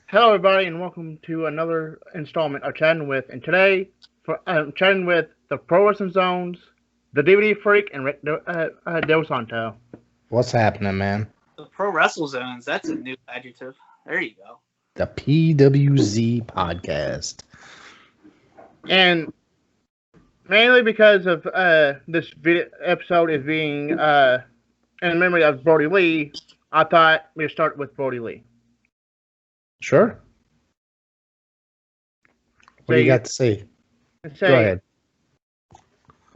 Hello, everybody, and welcome to another installment of Chatting With. And today, I'm chatting with the Pro Wrestling Zones, the DVD Freak, and Rick Del Santo. What's happening, man? The Pro Wrestle Zones, that's a new adjective. There you go. The PWZ podcast. And mainly because of this episode is being in memory of Brody Lee, I thought we'd start with Brody Lee. Sure. What do you got to say? Go ahead.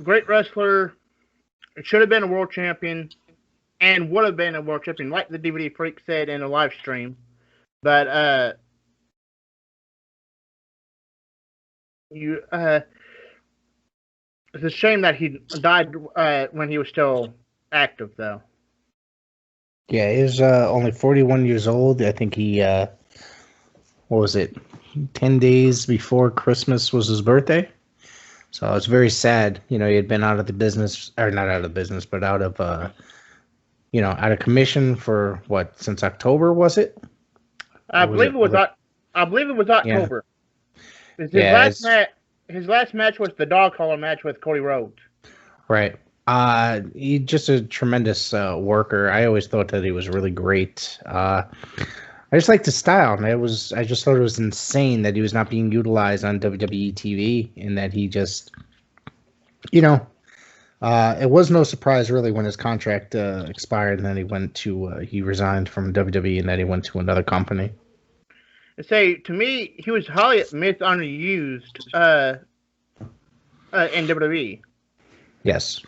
Great wrestler. It should have been a world champion, and would have been a world champion, like the DVD Freak said in a live stream. But it's a shame that he died when he was still active, though. Yeah, he was only 41 years old. I think he, what was it, 10 days before Christmas was his birthday. So it's very sad. You know, he had been out of the business, or not out of the business, but out of, out of commission for what, since October, was it? I believe it was October. Yeah. His last match was the dog collar match with Cody Rhodes. Right. He's just a tremendous worker. I always thought that he was really great. I just liked his style. I just thought it was insane that he was not being utilized on WWE TV, and that he just, it was no surprise really when his contract expired, and then he resigned from WWE, and then he went to another company. To me, he was highly misunderused in WWE. Yes.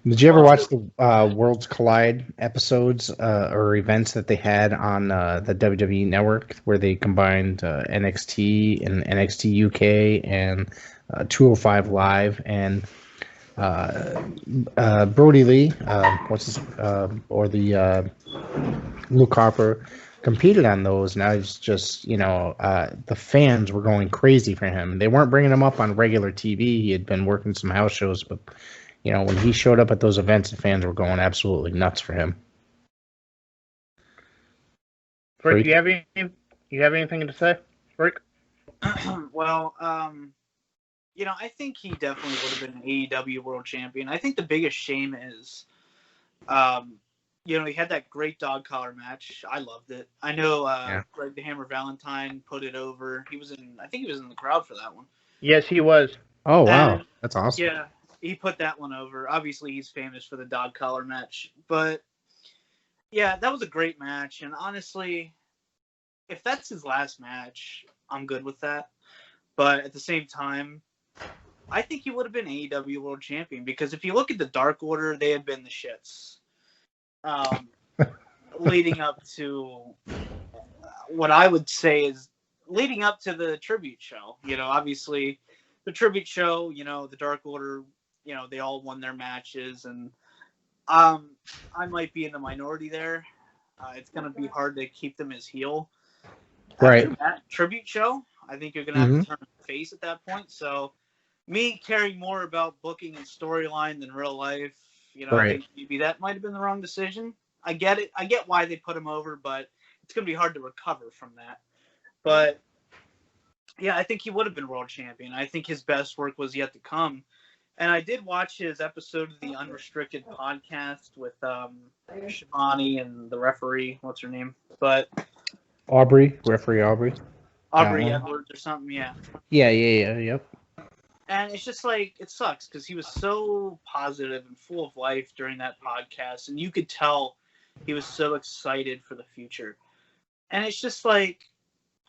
Did you ever watch the Worlds Collide episodes or events that they had on the WWE Network, where they combined NXT and NXT UK and 205 Live, and Brody Lee, Luke Harper competed on those, and I was just, the fans were going crazy for him. They weren't bringing him up on regular TV. He had been working some house shows, but when he showed up at those events, the fans were going absolutely nuts for him. Freak, you have anything to say, Freak? Well, I think he definitely would have been an AEW World Champion. I think the biggest shame is, he had that great dog collar match. I loved it. I know Greg the Hammer Valentine put it over. I think he was in the crowd for that one. Yes, he was. Oh, wow. That's awesome. Yeah. He put that one over. Obviously, he's famous for the dog collar match. But, yeah, that was a great match. And honestly, if that's his last match, I'm good with that. But at the same time, I think he would have been AEW World Champion. Because if you look at the Dark Order, they had been the shits. Leading up to what I would say is leading up to the tribute show. Obviously, the tribute show, the Dark Order, they all won their matches, and I might be in the minority there. It's going to be hard to keep them as heel. Right. After that tribute show, I think you're going to have to turn face at that point. So, me caring more about booking and storyline than real life, I think maybe that might have been the wrong decision. I get it. I get why they put him over, but it's going to be hard to recover from that. But, yeah, I think he would have been world champion. I think his best work was yet to come. And I did watch his episode of the Unrestricted podcast with Shivani and the referee. What's her name? But Referee Aubrey. Aubrey Edwards or something, yeah. Yeah, yep. And it's just like, it sucks because he was so positive and full of life during that podcast. And you could tell he was so excited for the future. And it's just like,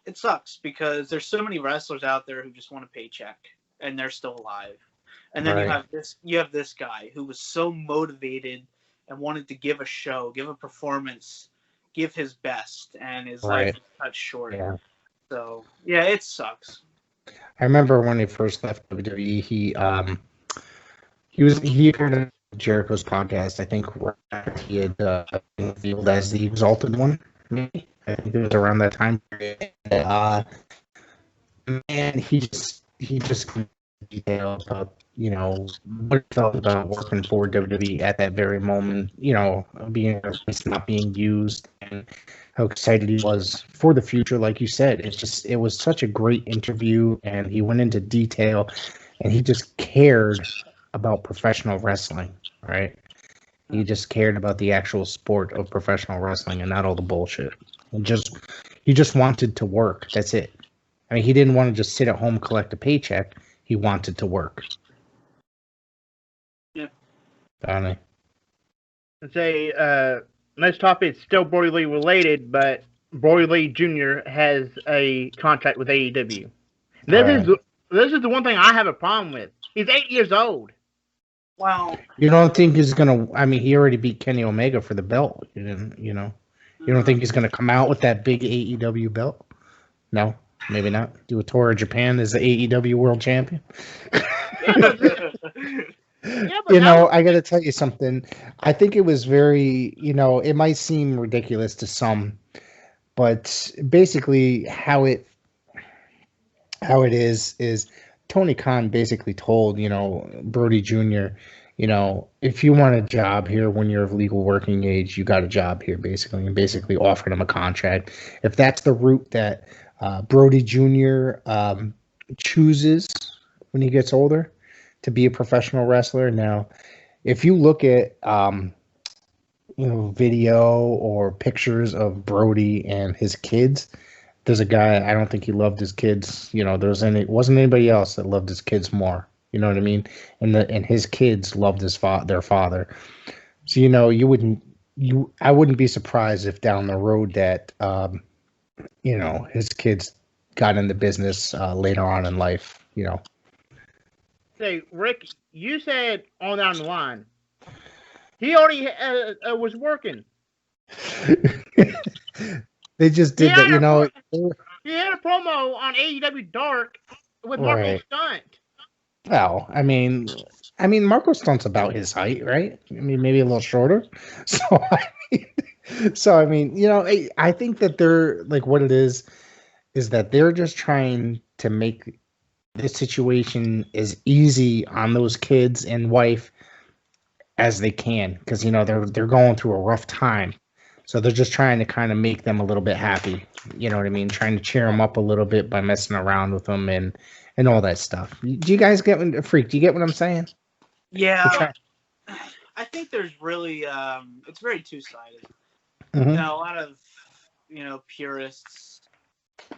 it sucks because there's so many wrestlers out there who just want a paycheck and they're still alive. And then you have this guy who was so motivated and wanted to give a show, give a performance, give his best, and his life was cut short. Yeah. So, yeah, it sucks. I remember when he first left WWE, he appeared on Jericho's podcast. I think he had been revealed as the Exalted One. Maybe. I think it was around that time period. And he just details about what he felt about working for WWE at that very moment. Being not being used, and how excited he was for the future. Like you said, it was such a great interview, and he went into detail, and he just cared about professional wrestling, right? He just cared about the actual sport of professional wrestling and not all the bullshit. And he just wanted to work. That's it. I mean, he didn't want to just sit at home, collect a paycheck. He wanted to work. Yeah. Donnie. Let's say, next topic is still Brody Lee related, but Brody Lee Jr. has a contract with AEW. This is the one thing I have a problem with. He's 8 years old. Wow. You don't think he's gonna? I mean, he already beat Kenny Omega for the belt. You don't think he's gonna come out with that big AEW belt? No, maybe not. Do a tour of Japan as the AEW World Champion. I got to tell you something. I think it was very, it might seem ridiculous to some, but basically how it is Tony Khan basically told, Brody Jr., if you want a job here when you're of legal working age, you got a job here, basically, and basically offered him a contract. If that's the route that Brody Jr. Chooses when he gets older to be a professional wrestler. Now, if you look at video or pictures of Brody and his kids, there's a guy, I don't think he loved his kids. Wasn't anybody else that loved his kids more. You know what I mean? And his kids loved their father. So I wouldn't be surprised if down the road that his kids got into business later on in life. Say, Rick, you said on down the line. He already was working. They just did that, He had a promo on AEW Dark with Marco Stunt. Well, I mean, Marco Stunt's about his height, right? I mean, maybe a little shorter. I think that they're like, what it is that they're just trying to make this situation as easy on those kids and wife as they can, because they're going through a rough time. So they're just trying to kind of make them a little bit happy. You know what I mean? Trying to cheer them up a little bit by messing around with them and all that stuff. Do you guys get Freak? Do you get what I'm saying? Yeah. I think there's really it's very two-sided. Mm-hmm. A lot of purists,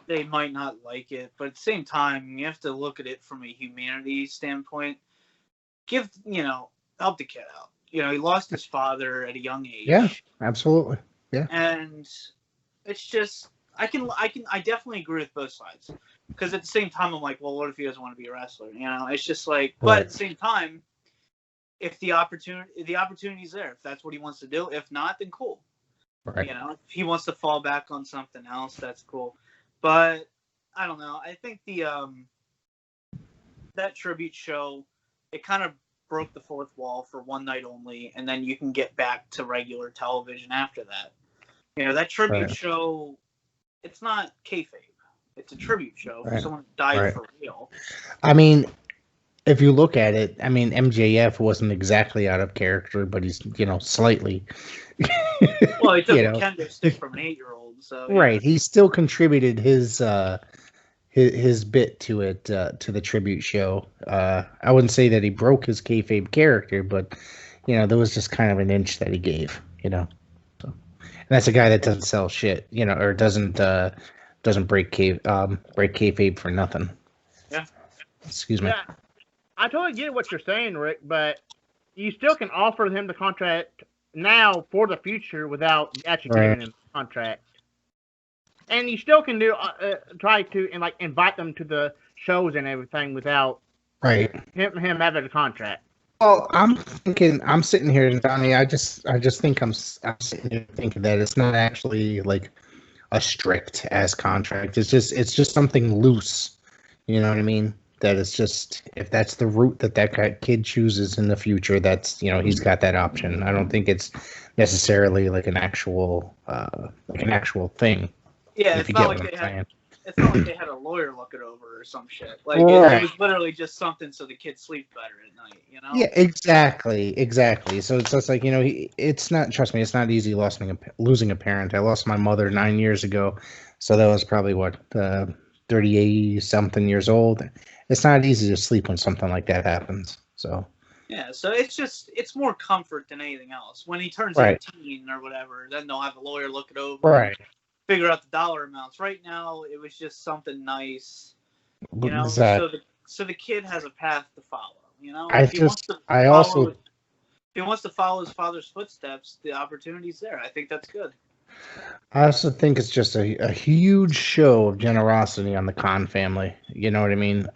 they might not like it, but at the same time, you have to look at it from a humanity standpoint. Help the kid out. He lost his father at a young age. Yeah, absolutely. Yeah. And it's just, I definitely agree with both sides. Because at the same time, I'm like, well, what if he doesn't want to be a wrestler? It's just like, but at the same time, if the opportunity's there, if that's what he wants to do, if not, then cool. Right. If he wants to fall back on something else, that's cool. But I don't know. I think that tribute show, it kind of broke the fourth wall for one night only, and then you can get back to regular television after that. That tribute show, it's not kayfabe. It's a tribute show for someone who died for real. I mean, if you look at it, MJF wasn't exactly out of character, but he's, slightly. Well, he took a kendo stick from an 8-year-old, so. Yeah. Right. He still contributed his bit to it, to the tribute show. I wouldn't say that he broke his kayfabe character, but, there was just kind of an inch that he gave, So, and that's a guy that doesn't sell shit, or doesn't break kayfabe for nothing. Yeah. Excuse me. Yeah, I totally get what you're saying, Rick, but you still can offer him the contract now for the future without actually giving him the contract. And you still can do try to invite them to the shows and everything without him having a contract. Well, I'm sitting here, Donnie. I just think I'm sitting here thinking that it's not actually like a strict ass contract. It's just something loose. You know what I mean? That it's just, if that's the route that kid chooses in the future, that's, he's got that option. I don't think it's necessarily like an actual thing. Yeah, it's not like they it's not like they had a lawyer look it over or some shit. Like Right. it was literally just something so the kids sleep better at night. You know? Yeah, exactly. So it's just like, it's not. Trust me, it's not easy losing a parent. I lost my mother 9 years ago, so that was probably 38 something years old. It's not easy to sleep when something like that happens. So yeah, so it's more comfort than anything else. When he turns Right. 18 or whatever, then they'll have a lawyer look it over, right, figure out the dollar amounts. Right now, it was just something nice, you know. exactly. So the kid has a path to follow. You know, I if he wants to follow his father's footsteps, the opportunity's there. I think that's good. I also think it's just a huge show of generosity on the Khan family. You know what I mean?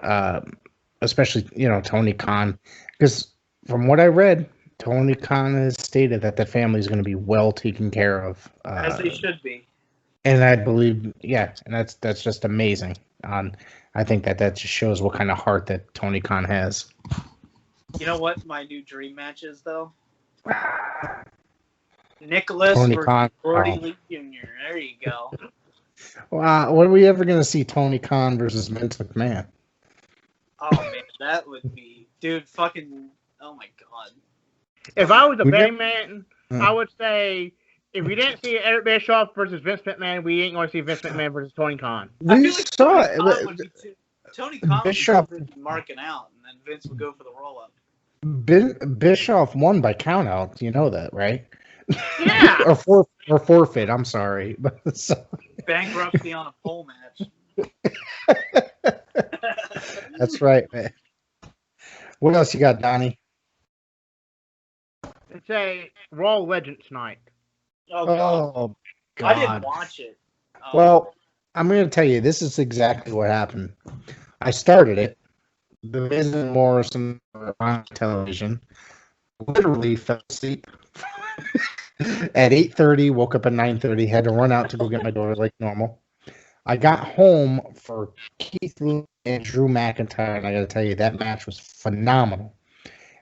Especially, Tony Khan. Because from what I read, Tony Khan has stated that the family is going to be well taken care of. As they should be. And I believe, yeah, and that's just amazing. I think that just shows what kind of heart that Tony Khan has. You know what my new dream match is, though? Nicholas Tony versus Khan. Brody Lee Jr. There you go. Wow, when are we ever going to see Tony Khan versus Vince McMahon? Oh, man, that would be... Dude, fucking... Oh, my God. If I was a betting man, I would say, if we didn't see Eric Bischoff versus Vince McMahon, we ain't going to see Vince McMahon versus Tony Khan. We saw it. Tony Khan Bischoff would be marking out, and then Vince would go for the roll-up. Bischoff won by countout. You know that, right? Yeah. or forfeit. I'm sorry. Bankruptcy on a pole match. That's right, man. What else you got, Donnie? It's a Raw Legends night. Oh, God. I didn't watch it. Well, I'm going to tell you, this is exactly what happened. I started it. The Miz and Morrison were on television. Literally fell asleep at 8:30. Woke up at 9:30. Had to run out to go get my daughter like normal. I got home for Keith Lee and Drew McIntyre, and I got to tell you, that match was phenomenal.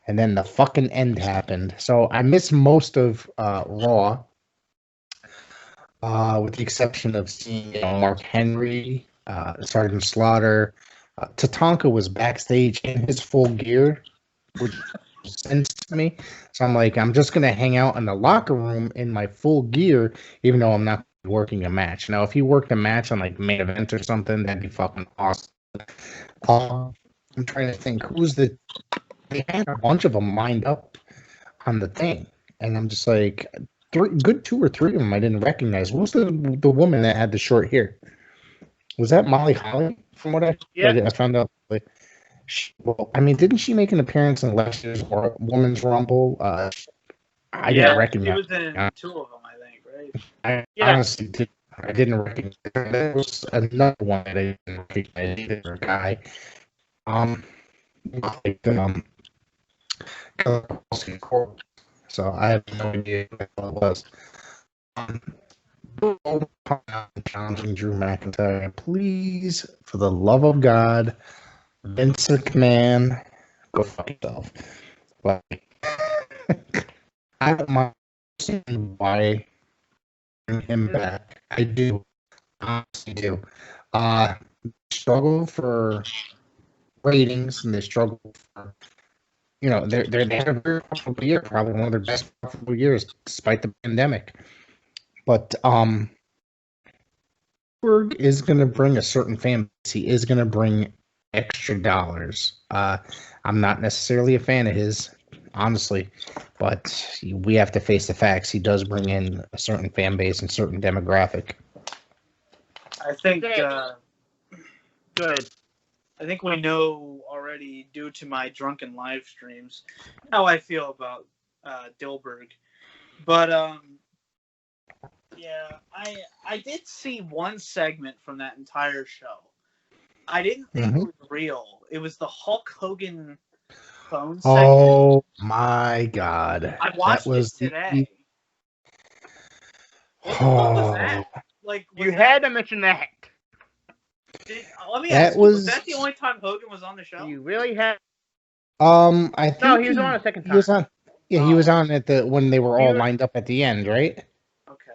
And then the fucking end happened. So I missed most of Raw, with the exception of seeing Mark Henry, Sergeant Slaughter. Tatanka was backstage in his full gear, which sense to me. So I'm like, I'm just gonna hang out in the locker room in my full gear, even though I'm not working a match. Now, if he worked a match on like main event or something, that'd be fucking awesome. I'm trying to think they had a bunch of them lined up on the thing, and I'm just like, 2 or 3 of them I didn't recognize. What was the woman that had the short hair? Was that Molly Holly? From what I found out. Didn't she make an appearance in last year's Women's Rumble? I didn't recognize. She was in 2 of them, I think, right? Honestly I didn't recognize. There was another one that I didn't recognize either, a guy. So I have no idea what it was. Challenging Drew McIntyre. Please, for the love of God, Vince McMahon, go fuck yourself. Like, I don't mind why bring him back. I do. Honestly do. Struggle for ratings, and they struggle for, they had a very profitable year, probably one of their best profitable years, despite the pandemic. But Berg is going to bring a certain fan base. He is going to bring extra dollars. I'm not necessarily a fan of his, honestly, but we have to face the facts. He does bring in a certain fan base and certain demographic. I think good. I think we know already, due to my drunken live streams, how I feel about Dilberg. But yeah, I did see one segment from that entire show. I didn't think it was real. It was the Hulk Hogan phone segment. Oh my God! I watched it today. What was that? Like, you had to mention that. Let me ask you, was that the only time Hogan was on the show? You really had. I think no, he was on a second time. He was on. Yeah, he was on at when they were all lined up at the end, right? Okay.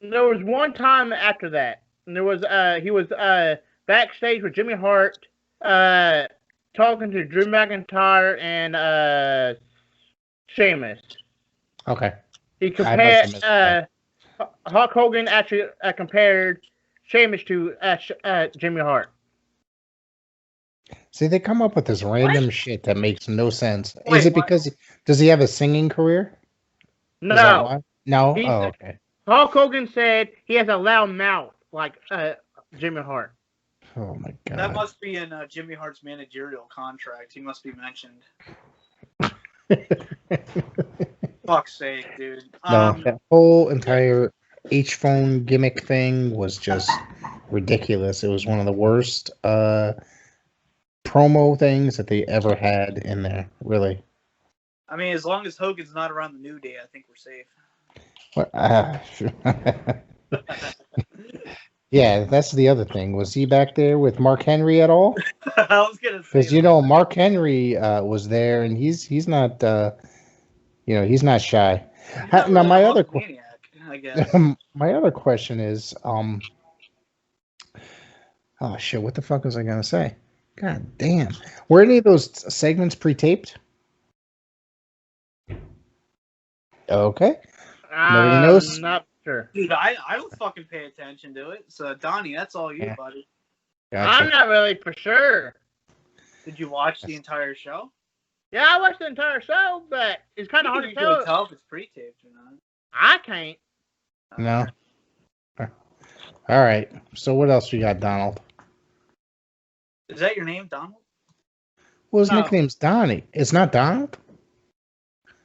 There was one time after that. And there was he was backstage with Jimmy Hart, talking to Drew McIntyre and Sheamus. Okay. He compared Hulk Hogan actually compared Sheamus to Jimmy Hart. See, they come up with this random shit that makes no sense. Wait, Is it because does he have a singing career? No. Is that why? No. Oh, okay. Hulk Hogan said he has a loud mouth like Jimmy Hart. Oh my god. That must be in Jimmy Hart's managerial contract. He must be mentioned. Fuck's sake, dude. No, that whole entire H-phone gimmick thing was just ridiculous. It was one of the worst promo things that they ever had in there, really. I mean, as long as Hogan's not around the New Day, I think we're safe. Yeah, that's the other thing. Was he back there with Mark Henry at all? I was gonna say because Mark Henry was there, and he's not he's not shy. Not Now my other maniac, I guess. My other question is oh shit, what the fuck was I gonna say? God damn, were any of those segments pre-taped? Okay. Nobody knows. Not sure. Dude, I don't fucking pay attention to it. So Donnie, that's all you, buddy. Gotcha. I'm not really for sure. Did you watch the entire show? Yeah, I watched the entire show, but it's kind of hard to tell if it's pre-taped or not. I can't. No. All right. So what else we got, Donald? Is that your name, Donald? Well, his nickname's Donnie. It's not Donald?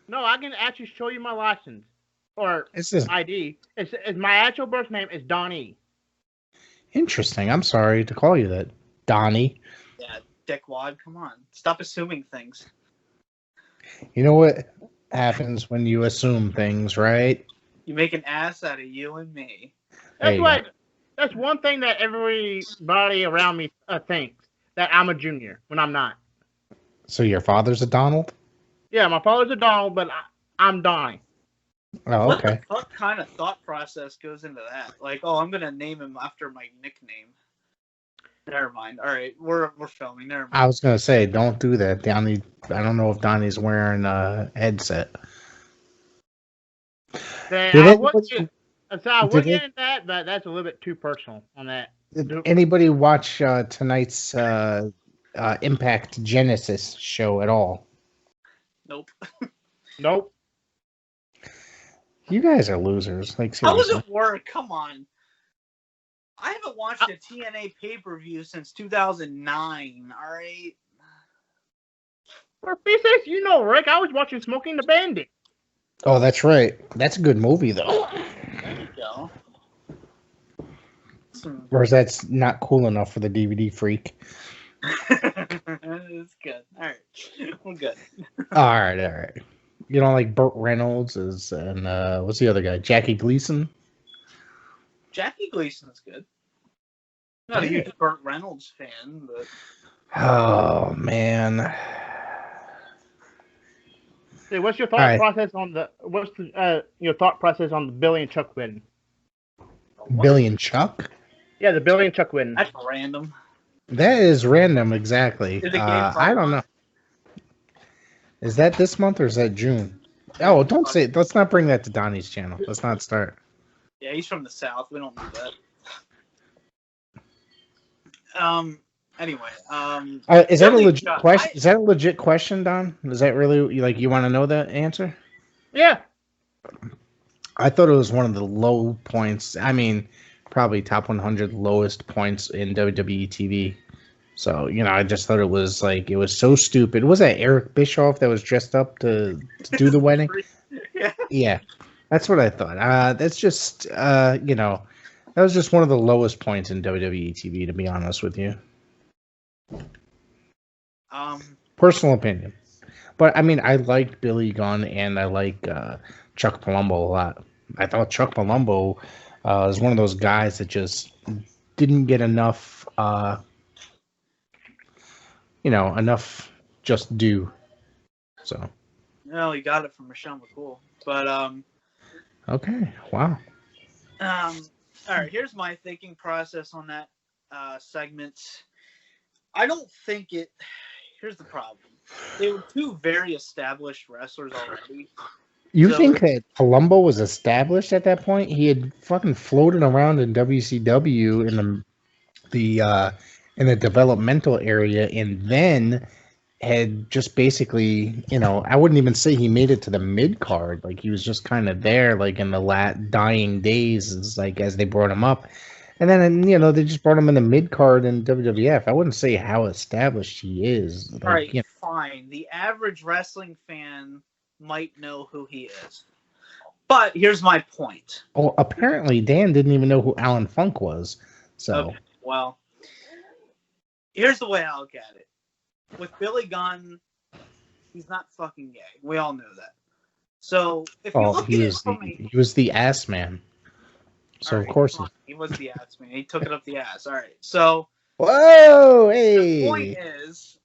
No, I can actually show you my license or It's his ID. It's my actual birth name is Donnie. Interesting. I'm sorry to call you that, Donnie. Yeah, dickwad. Come on, stop assuming things. You know what happens when you assume things, right? You make an ass out of you and me. That's one thing that everybody around me thinks, that I'm a junior when I'm not. So your father's a Donald? Yeah, my father's a Donald, but I'm Donnie. Oh, okay. What kind of thought process goes into that? Like, oh, I'm gonna name him after my nickname. Never mind. All right, we're filming. Never mind. I was gonna say, don't do that, Donnie. I don't know if Donnie's wearing a headset. I wouldn't get into that, but that's a little bit too personal on that. Did anybody watch tonight's Impact Genesis show at all? Nope. Nope. You guys are losers. Like, seriously. I was at work. Come on. I haven't watched a TNA pay-per-view since 2009. All right. For pieces, you know, Rick, I was watching Smoking the Bandit. Oh, that's right. That's a good movie, though. There you go. Or that's not cool enough for the DVD freak. It's good. All right. We're good. All right. You don't like Burt Reynolds and what's the other guy? Jackie Gleason? Jackie Gleason's good. Not a huge Burt Reynolds fan, but... Oh, man. Hey, what's your thought process on your thought process on the Billy and Chuck wedding? Billy and Chuck? Yeah, the Billy and Chuck wedding. That's random. That is random, exactly. I don't know. Is that this month or is that June? Oh, don't say it. Let's not bring that to Donnie's channel. Let's not start. Yeah, he's from the South. We don't do that. Anyway, is that a legit question? Is that a legit question, Don? Is that really you want to know the answer? Yeah. I thought it was one of the low points. I mean, probably top 100 lowest points in WWE TV. So, I just thought it was so stupid. Was that Eric Bischoff that was dressed up to do the wedding? Yeah. That's what I thought. That's just, that was just one of the lowest points in WWE TV, to be honest with you. Personal opinion. But, I mean, I liked Billy Gunn and I like Chuck Palumbo a lot. I thought Chuck Palumbo was one of those guys that just didn't get enough, enough just due. So. Well, he got it from Michelle McCool. But, okay. Wow. All right, here's my thinking process on that segment. I don't think it. Here's the problem. They were two very established wrestlers already. You think that Columbo was established at that point? He had fucking floated around in WCW in the developmental area, and then had just basically, I wouldn't even say he made it to the mid card. Like he was just kind of there, like in the dying days, as they brought him up, and then they just brought him in the mid card in WWF. I wouldn't say how established he is. All right, fine. The average wrestling fan might know who he is, but here's my point. Well, apparently Dan didn't even know who Alan Funk was. So, okay, well, here's the way I'll look at it. With Billy Gunn, he's not fucking gay. We all know that. So if you look at it from he was the ass man. So right, of course he was the ass man. He took it up the ass. All right. So whoa, hey. The point is,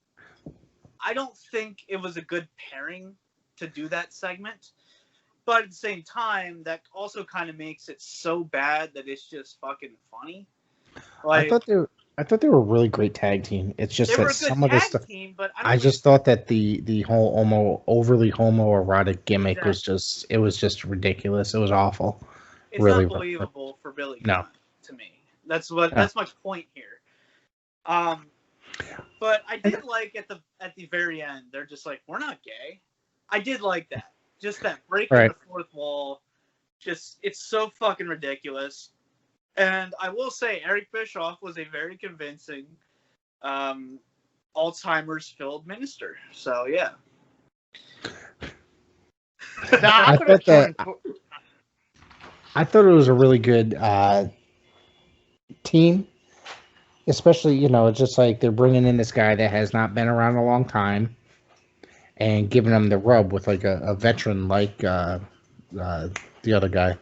I don't think it was a good pairing to do that segment, but at the same time, that also kind of makes it so bad that it's just fucking funny. Like, I thought they were a really great tag team. It's just that some of the stuff. But I just thought that the whole overly homoerotic gimmick was just ridiculous. It was awful. It's really not believable for Billy Gunn to me. That's my point here. But I did like at the very end, they're just like, we're not gay. I did like that. Just that breaking the fourth wall. Just it's so fucking ridiculous. And I will say, Eric Bischoff was a very convincing Alzheimer's-filled minister. So, yeah. I thought it was a really good team. Especially, it's just like they're bringing in this guy that has not been around a long time and giving him the rub with like a veteran like the other guy,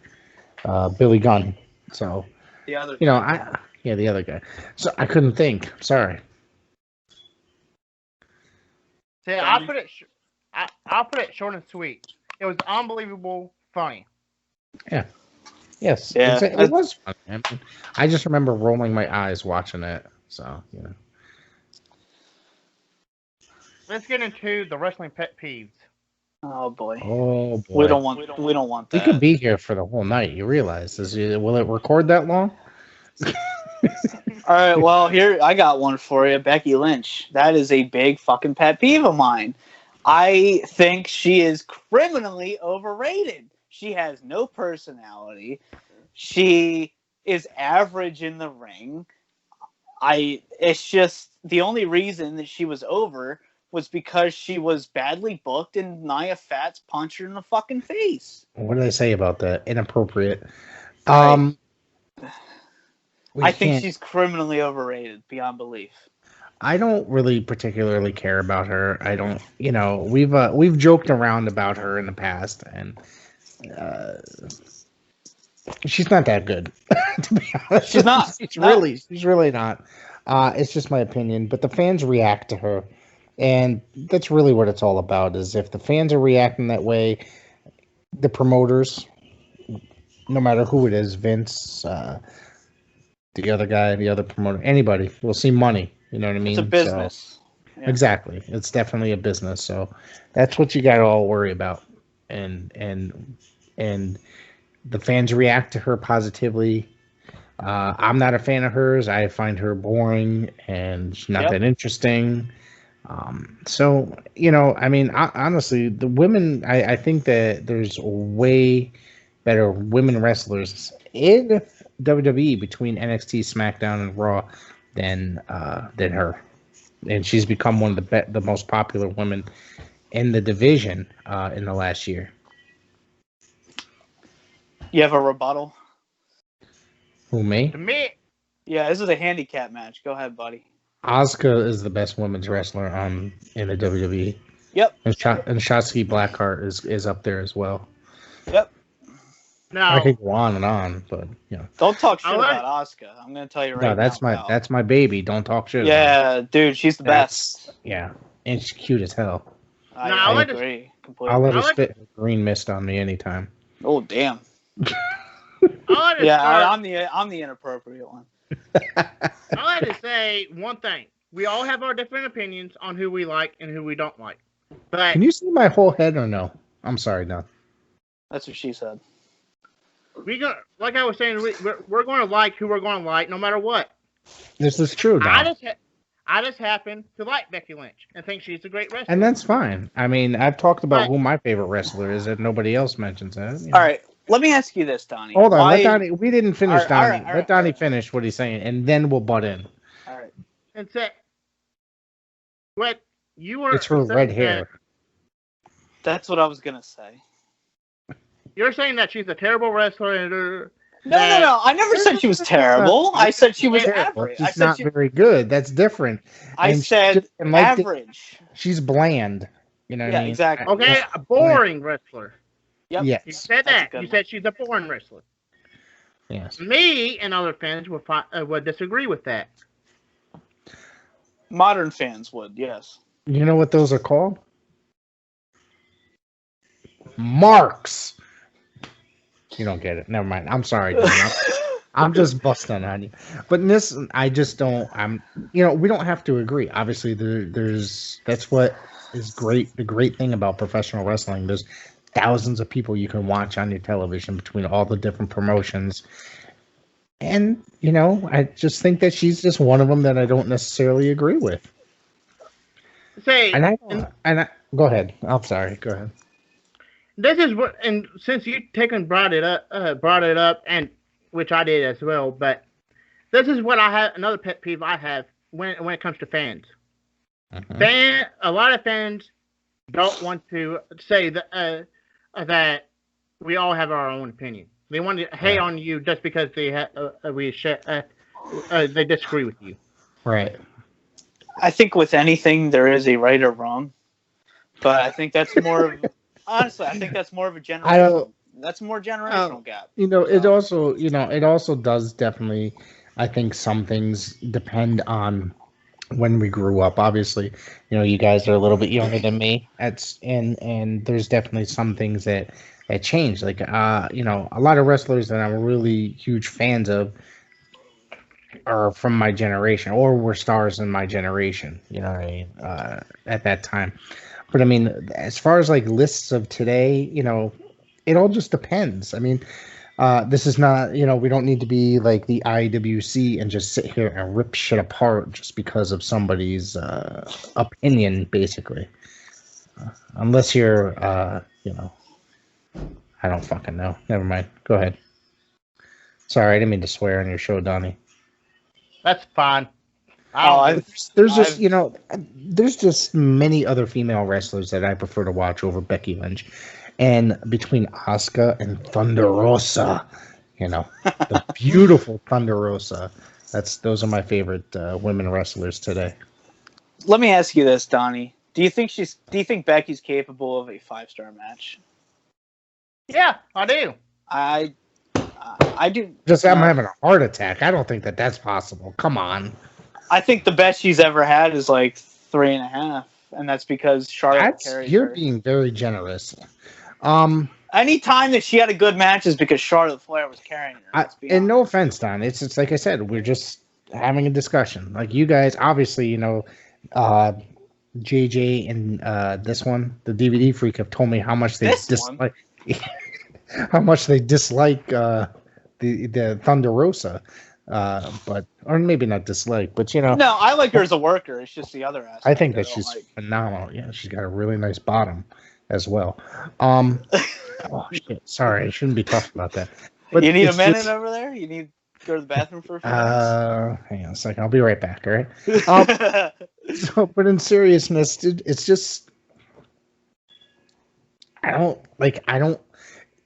Billy Gunn. So... The other the other guy. So I couldn't think. Sorry. See, I'll put it short and sweet. It was unbelievable funny. Yeah. Yes. Yeah. It was funny. I mean, I just remember rolling my eyes watching it. So, Let's get into the wrestling pet peeves. Oh boy. We don't want that. We could be here for the whole night. You realize will it record that long? All right, well, here I got one for you, Becky Lynch. That is a big fucking pet peeve of mine. I think she is criminally overrated. She has no personality. She is average in the ring. It's just the only reason that she was over was because she was badly booked and Nia Fats punched her in the fucking face. What did I say about that? Inappropriate. I think she's criminally overrated beyond belief. I don't really particularly care about her. I don't, we've joked around about her in the past, and she's not that good. To be honest, she's not. She's really not. It's just my opinion, but the fans react to her. And that's really what it's all about, is if the fans are reacting that way, the promoters, no matter who it is, Vince, the other guy, the other promoter, anybody, will see money. You know what I mean? It's a business. So, yeah. Exactly. It's definitely a business. So that's what you got to all worry about. And the fans react to her positively. I'm not a fan of hers. I find her boring and not that interesting. Honestly, the women, I think that there's way better women wrestlers in WWE between NXT, SmackDown, and Raw than her. And she's become one of the most popular women in the division in the last year. You have a rebuttal? Who, me? To me. Yeah, this is a handicap match. Go ahead, buddy. Asuka is the best women's wrestler in the WWE. Yep. And Shotzi Blackheart is up there as well. Yep. Now, I could go on and on, but don't talk shit about Asuka. I'm gonna tell you right now. No, that's my baby. Don't talk shit. Yeah, dude, she's the best. Yeah, and she's cute as hell. I agree completely. I'll let her spit green mist on me anytime. Oh damn. I'm the inappropriate one. I like to say one thing. We all have our different opinions on who we like and who we don't like. But can you see my whole head or no? I'm sorry, no. That's what she said. Like I was saying, we're going to like who we're going to like no matter what. This is true, Don. I just happen to like Becky Lynch and think she's a great wrestler. And that's fine. I mean, I've talked about who my favorite wrestler is, and nobody else mentions that. All right, let me ask you this, Donnie. Hold on, let Donnie. We didn't finish Donnie. Let Donnie finish what he's saying, and then we'll butt in. All right. And say what you were. It's her red hair. That's what I was gonna say. You're saying that she's a terrible wrestler and. No. I never said she was terrible. I said she was average. She's not very good. That's different. I said average. She's bland. You know what I mean? Exactly. Okay, a boring wrestler. Yep. Yes. You said that. You said she's a boring wrestler. Yes. Me and other fans would disagree with that. Modern fans would, yes. You know what those are called? Marks. You don't get it. Never mind. I'm sorry, Jimmy. I'm just busting on you. But in this, I just don't. We don't have to agree. Obviously, that's what is great. The great thing about professional wrestling, there's thousands of people you can watch on your television between all the different promotions. And, I just think that she's just one of them that I don't necessarily agree with. Go ahead. I'm sorry. Go ahead. This is what, and since you brought it up, and which I did as well, but this is what I have. Another pet peeve I have when it comes to fans. A lot of fans don't want to say that we all have our own opinion. They want to hate on you just because they disagree with you. Right. I think with anything there is a right or wrong, but I think that's more of. Honestly, I think that's more of a generational. That's more generational gap. It also does definitely. I think some things depend on when we grew up. Obviously, you guys are a little bit younger than me. And there's definitely some things that changed. Like a lot of wrestlers that I'm really huge fans of are from my generation or were stars in my generation. You know what I mean? At that time. But I mean, as far as like lists of today, it all just depends. I mean, this is not, we don't need to be like the IWC and just sit here and rip shit apart just because of somebody's opinion, basically. Unless you're, I don't fucking know. Never mind. Go ahead. Sorry, I didn't mean to swear on your show, Donnie. That's fine. There's just many other female wrestlers that I prefer to watch over Becky Lynch, and between Asuka and Thunder Rosa, the beautiful Thunder Rosa. Those are my favorite women wrestlers today. Let me ask you this, Donnie. Do you think Becky's capable of a 5-star match? Yeah, I do. I do. I'm having a heart attack. I don't think that's possible. Come on. I think the best she's ever had is like 3.5, and that's because Charlotte carries You're her. being very generous. Any time that she had a good match is because Charlotte Flair was carrying her. And no offense, Don. It's like I said, we're just having a discussion. Like you guys, obviously, JJ and this one, the DVD Freak, have told me how much they dislike. How much they dislike the Thunder Rosa. Or maybe not dislike, but No, I like her as a worker. It's just the other aspect. I think that she's phenomenal. Yeah, she's got a really nice bottom as well. Oh shit! Sorry, I shouldn't be talking about that. But you need a minute over there. You need to go to the bathroom for a few minutes. Hang on a second. I'll be right back. All right. But in seriousness, dude, it's just I don't.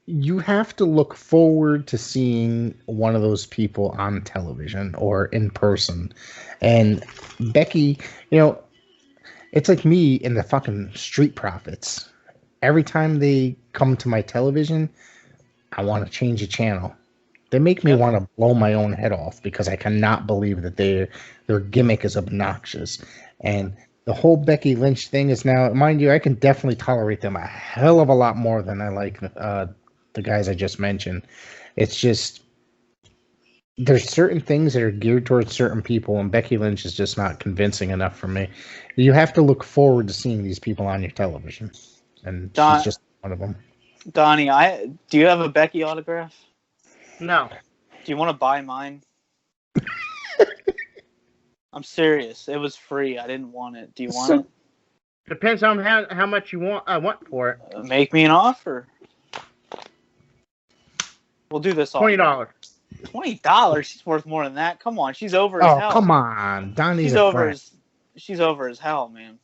You have to look forward to seeing one of those people on television or in person. And Becky, it's like me and the fucking Street Profits. Every time they come to my television, I want to change the channel. They make me want to blow my own head off because I cannot believe that their gimmick is obnoxious. And the whole Becky Lynch thing is now, mind you, I can definitely tolerate them a hell of a lot more than I like the guys I just mentioned. It's just there's certain things that are geared towards certain people, and Becky Lynch is just not convincing enough for me. You have to look forward to seeing these people on your television, and she's just one of them. Donnie, do you have a Becky autograph? No. Do you want to buy mine? I'm serious. It was free. I didn't want it. Do you want it? Depends on how much you want. I want for it. Make me an offer. We'll do this all. $20. $20? She's worth more than that. Come on, she's over as hell. Oh, come on, Donnie's she's over as hell, man.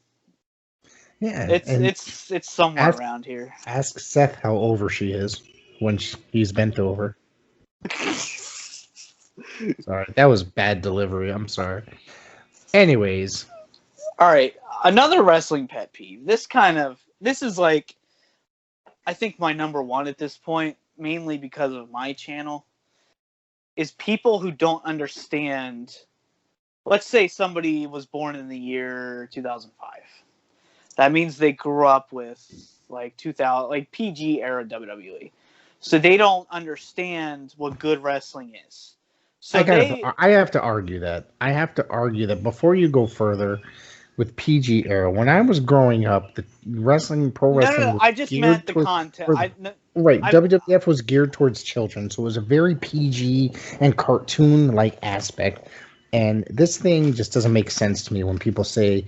Yeah, it's somewhere around here. Ask Seth how over she is when he's bent over. Sorry, that was bad delivery. I'm sorry. Anyways, all right, another wrestling pet peeve. This is like, I think my number one at this point, mainly because of my channel, is people who don't understand. Let's say somebody was born in the year 2005. That means they grew up with like 2000, like PG era WWE. So they don't understand what good wrestling is. So I have to argue that. I have to argue that before you go further with PG era, when I was growing up, the pro wrestling. No, I just meant the content. Right, WWF was geared towards children, so it was a very PG and cartoon-like aspect. And this thing just doesn't make sense to me when people say,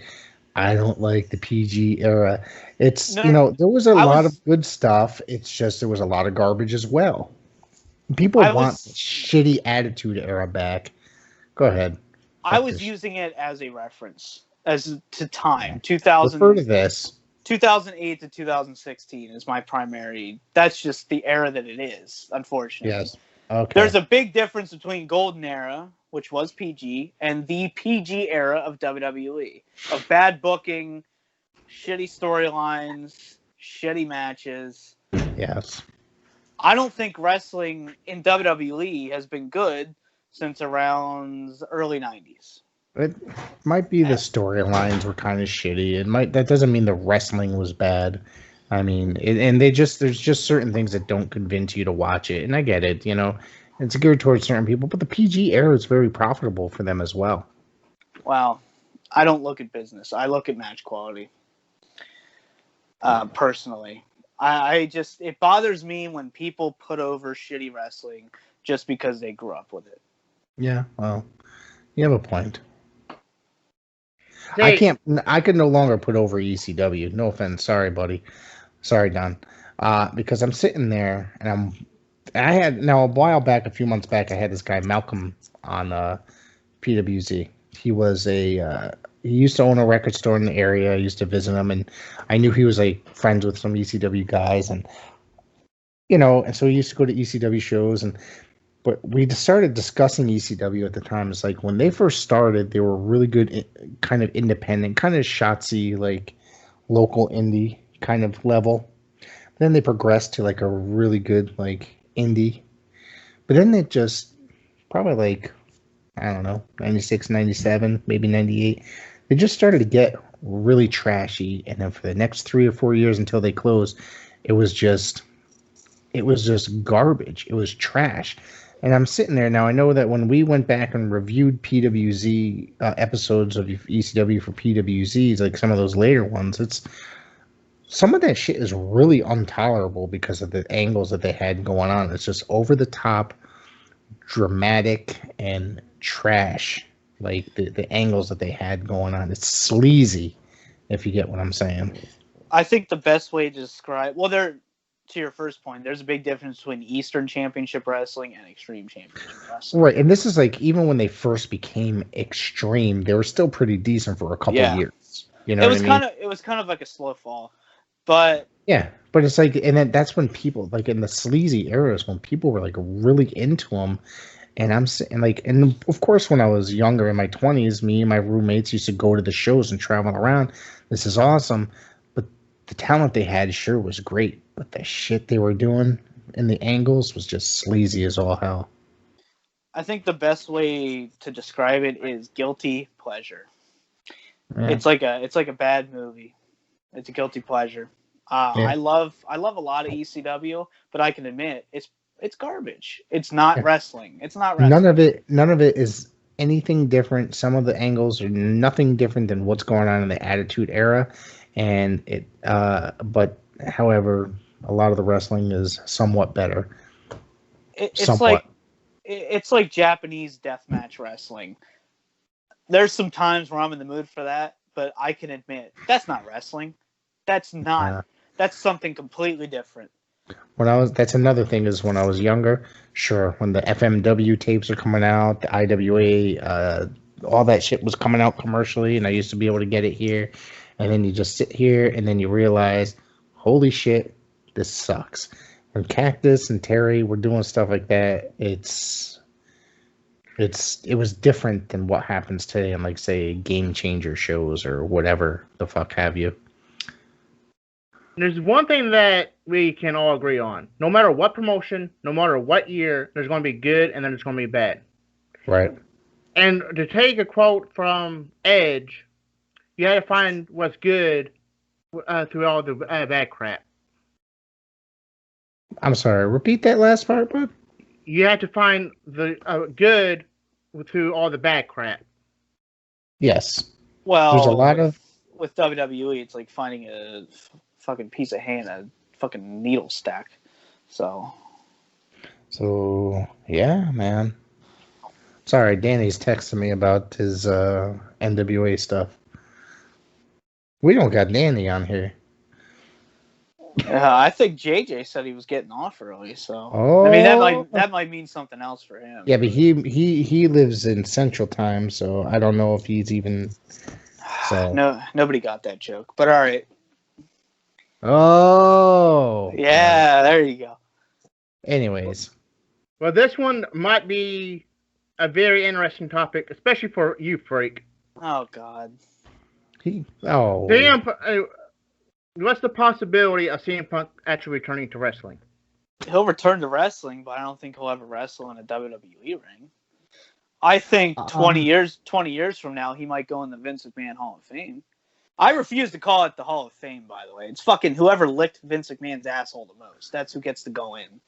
I don't like the PG era. It's, there was a lot of good stuff. It's just there was a lot of garbage as well. People want shitty attitude era back. Go ahead. I was using it as a reference, as to time. 2000. Refer to this. 2008 to 2016 is my primary. That's just the era that it is, unfortunately. Yes. Okay. There's a big difference between Golden Era, which was PG, and the PG era of WWE. Of bad booking, shitty storylines, shitty matches. Yes. I don't think wrestling in WWE has been good since around the early 90s. It might be the storylines were kind of shitty. That doesn't mean the wrestling was bad. I mean, there's just certain things that don't convince you to watch it, and I get it. It's geared towards certain people, but the PG era is very profitable for them as well. Well, I don't look at business. I look at match quality. Personally, it bothers me when people put over shitty wrestling just because they grew up with it. Yeah, well, you have a point. I can no longer put over ECW. No offense. Sorry, buddy. Sorry, Don. Because I'm sitting there and a while back, a few months back, I had this guy, Malcolm, on PWZ. He was he used to own a record store in the area. I used to visit him, and I knew he was like friends with some ECW guys, and so he used to go to ECW shows, but we just started discussing ECW at the time. It's like when they first started, they were really good, kind of independent, kind of Shotzi, like local indie kind of level. Then they progressed to like a really good like indie, but then it just probably like, I don't know, 96, 97, maybe 98, they just started to get really trashy. And then for the next 3 or 4 years until they closed, it was just garbage. It was trash. And I'm sitting there now. I know that when we went back and reviewed PWZ episodes of ECW for PWZs, like some of those later ones, some of that shit is really intolerable because of the angles that they had going on. It's just over the top, dramatic, and trash. Like the angles that they had going on. It's sleazy, if you get what I'm saying. I think the best way to describe, to your first point, there's a big difference between Eastern Championship Wrestling and Extreme Championship Wrestling. Right, and this is like, even when they first became Extreme, they were still pretty decent for a couple of years. You know, it was kind of like a slow fall, but yeah, but it's like, and then that's when people, like in the sleazy eras, when people were like really into them, and I'm saying like, and of course when I was younger in my 20s, me and my roommates used to go to the shows and travel around. This is awesome, but the talent they had sure was great. But the shit they were doing in the angles was just sleazy as all hell. I think the best way to describe it is guilty pleasure. Yeah. It's like a bad movie. It's a guilty pleasure. I love a lot of ECW, but I can admit it's It's garbage. It's not wrestling. It's not None wrestling. None of it is anything different. Some of the angles are nothing different than what's going on in the Attitude Era, and but however, a lot of the wrestling is somewhat better. It's like Japanese deathmatch wrestling. There's some times where I'm in the mood for that, but I can admit that's not wrestling. That's something completely different. That's another thing is when I was younger, sure, when the FMW tapes are coming out, the IWA, all that shit was coming out commercially, and I used to be able to get it here, and then you just sit here, and then you realize, holy shit, this sucks. When Cactus and Terry were doing stuff like that, it was different than what happens today in, like, say, Game Changer shows or whatever the fuck have you. There's one thing that we can all agree on. No matter what promotion, no matter what year, there's going to be good and then there's going to be bad. Right. And to take a quote from Edge, you had to find what's good through all the bad crap. I'm sorry, repeat that last part, bud? You had to find the good through all the bad crap. Yes. Well, there's a lot with WWE, it's like finding a fucking piece of hay in a fucking needle stack. So yeah, man. Sorry, Danny's texting me about his NWA stuff. We don't got Danny on here. I think JJ said he was getting off early, so I mean that might mean something else for him. Yeah, but he lives in Central Time, so I don't know if he's even. So no, nobody got that joke, but all right. Oh. Yeah, there you go. Anyways. Well, this one might be a very interesting topic, especially for you, Freak. Oh, God. What's the possibility of CM Punk actually returning to wrestling? He'll return to wrestling, but I don't think he'll ever wrestle in a WWE ring. I think 20 years from now, he might go in the Vince McMahon Hall of Fame. I refuse to call it the Hall of Fame, by the way. It's fucking whoever licked Vince McMahon's asshole the most. That's who gets to go in.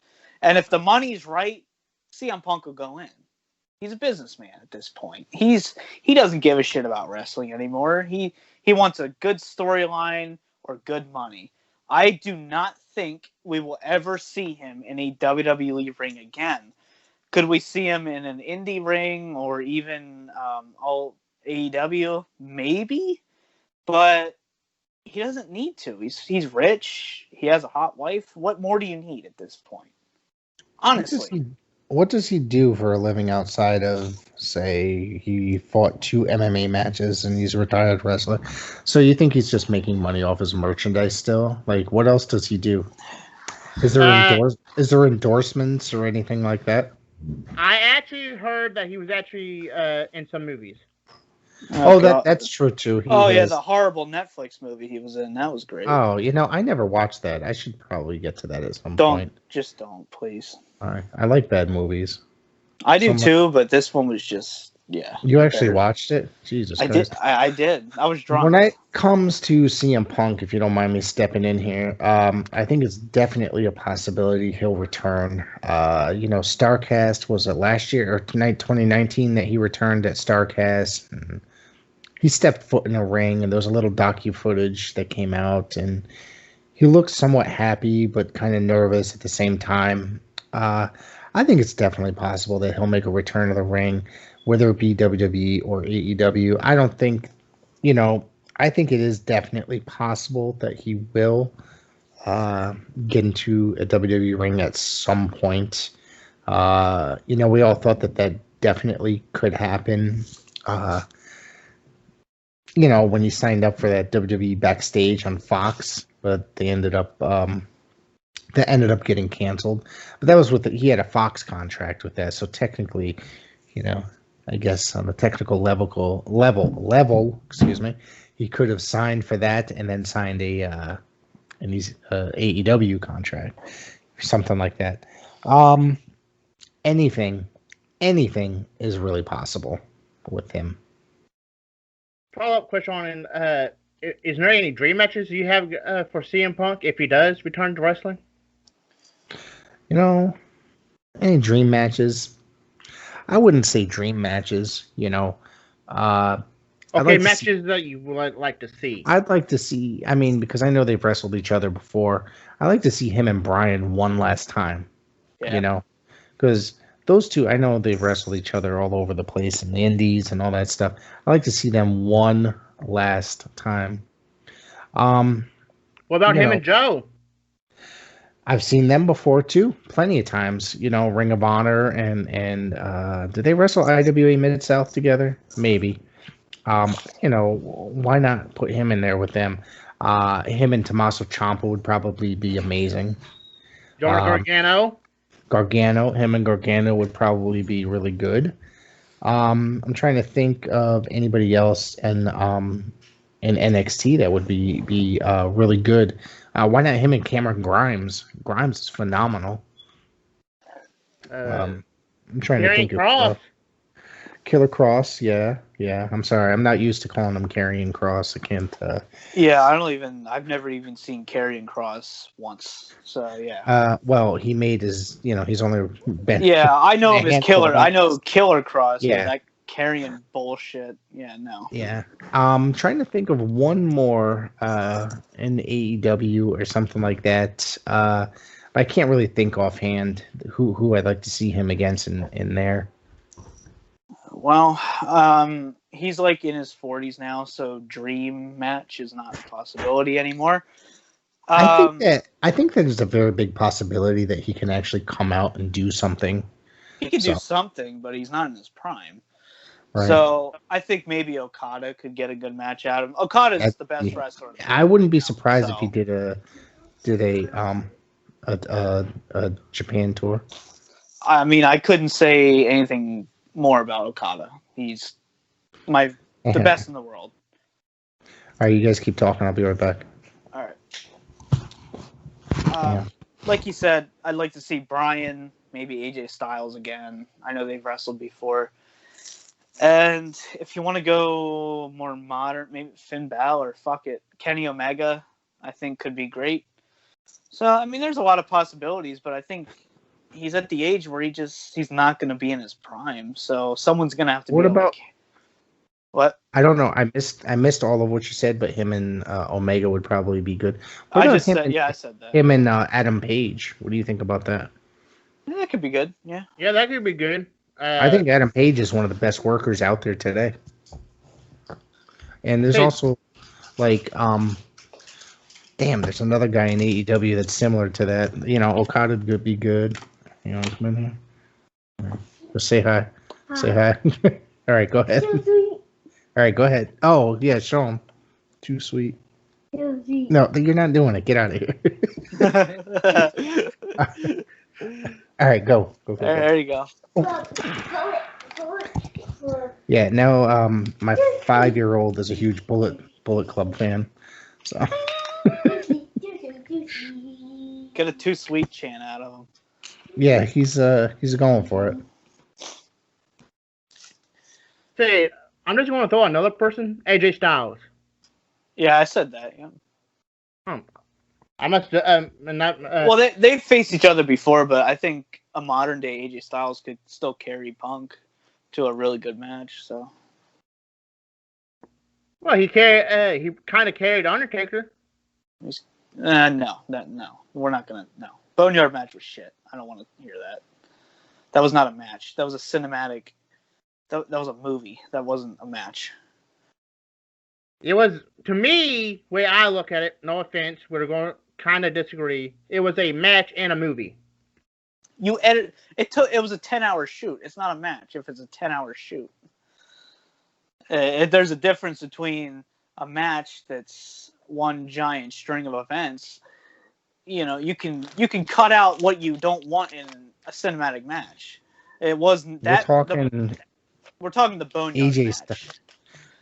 And if the money's right, CM Punk will go in. He's a businessman at this point. He doesn't give a shit about wrestling anymore. He wants a good storyline or good money. I do not think we will ever see him in a WWE ring again. Could we see him in an indie ring or even all AEW? Maybe. But he doesn't need to. He's rich. He has a hot wife. What more do you need at this point? Honestly. What does he do for a living outside of, say, he fought 2 MMA matches and he's a retired wrestler? So you think he's just making money off his merchandise still? Like, what else does he do? Is there endorsements or anything like that? I actually heard that he was actually in some movies. That's true too. Yeah, the horrible Netflix movie he was in. That was great. Oh, I never watched that. I should probably get to that at some point. Just don't, please. All right. I like bad movies. I do too, but this one was just, yeah. You actually watched it? Jesus Christ. I did. I was drunk. When it comes to CM Punk, if you don't mind me stepping in here, I think it's definitely a possibility he'll return. StarCast, was it last year or 2019 that he returned at StarCast? And he stepped foot in a ring, and there was a little docu footage that came out, and he looked somewhat happy but kind of nervous at the same time. I think it's definitely possible that he'll make a return to the ring, whether it be WWE or AEW. I don't think, I think it is definitely possible that he will get into a WWE ring at some point. We all thought that definitely could happen. When he signed up for that WWE Backstage on Fox, but they ended up getting canceled. But that was he had a Fox contract with that, so technically, I guess on the technical level, excuse me, he could have signed for that and then signed a AEW contract or something like that. Anything is really possible with him. Follow-up question on, is there any dream matches you have for CM Punk if he does return to wrestling? Any dream matches? I wouldn't say dream matches. Okay, matches that you would like to see. I'd like to see. I mean, because I know they've wrestled each other before. I like to see him and Bryan one last time. Yeah. Because those two, I know they've wrestled each other all over the place in the indies and all that stuff. I like to see them one last time. What about him and Joe? I've seen them before too, plenty of times. Ring of Honor and did they wrestle IWA Mid South together? Maybe. Why not put him in there with them? Him and Tommaso Ciampa would probably be amazing. Gargano? Him and Gargano would probably be really good. I'm trying to think of anybody else in NXT that would be really good. Why not him and Cameron Grimes? Grimes is phenomenal. I'm trying to think of Killer Cross. Yeah. I'm sorry, I'm not used to calling him Karrion Kross. I can't. Yeah, I've never even seen Karrion Kross once. So yeah. Well, he made his. He's only been. Yeah, I know him as Killer. I know Killer Kross. Yeah. That Karrion bullshit. Yeah, no. Yeah. I'm trying to think of one more in AEW or something like that. But I can't really think offhand who I'd like to see him against in there. Well, he's like in his 40s now, so dream match is not a possibility anymore. I think that is a very big possibility that he can actually come out and do something. He could do something, but he's not in his prime. Right. So I think maybe Okada could get a good match out of him. Okada's the best wrestler. I wouldn't be surprised if he did a Japan tour. I mean, I couldn't say anything more about Okada. He's the best in the world. All right, you guys keep talking. I'll be right back. All right. Like you said, I'd like to see Bryan, maybe AJ Styles again. I know they've wrestled before. And if you want to go more modern, maybe Finn Balor, fuck it. Kenny Omega, I think could be great. So, I mean, there's a lot of possibilities, but I think he's at the age where he's not going to be in his prime. So someone's going to have to What? I don't know. I missed all of what you said, but him and Omega would probably be good. I said that. Him and Adam Page. What do you think about that? Yeah, that could be good. Yeah. Yeah, that could be good. I think Adam Page is one of the best workers out there today. And there's also there's another guy in AEW that's similar to that. Okada could be good. Come in here. Just say hi. Say hi. All right, go ahead. All right, go ahead. Oh, yeah, show him. Too sweet. No, you're not doing it. Get out of here. All right, go. There you go. Yeah, now my 5-year-old is a huge Bullet Club fan. So get a too sweet chant out of him. Yeah, he's going for it. Say, I'm just going to throw another person, AJ Styles. Yeah, I said that. Yeah. I must. Well, they've faced each other before, but I think a modern day AJ Styles could still carry Punk to a really good match. So. Well, he kind of carried Undertaker. No, we're not gonna. No, Boneyard match was shit. I don't want to hear that. That was not a match. That was a cinematic. That was a movie. That wasn't a match. It was, to me, way I look at it. No offense, we're going to kind of disagree. It was a match and a movie. It was a 10-hour shoot. It's not a match if it's a 10-hour shoot. There's a difference between a match that's one giant string of events. You can cut out what you don't want in a cinematic match. It wasn't that. We're talking the Boneyard AJ match. Stuff.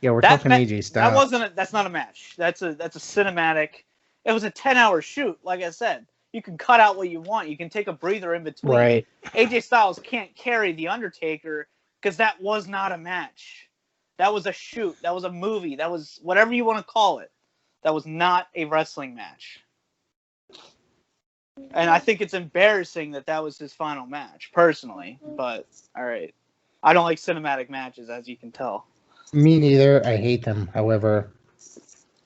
Yeah, we're talking AJ Styles. That's not a match. That's a cinematic. It was a 10-hour shoot. Like I said, you can cut out what you want. You can take a breather in between. Right. AJ Styles can't carry The Undertaker because that was not a match. That was a shoot. That was a movie. That was whatever you want to call it. That was not a wrestling match. And I think it's embarrassing that was his final match, personally. But, all right. I don't like cinematic matches, as you can tell. Me neither. I hate them. However,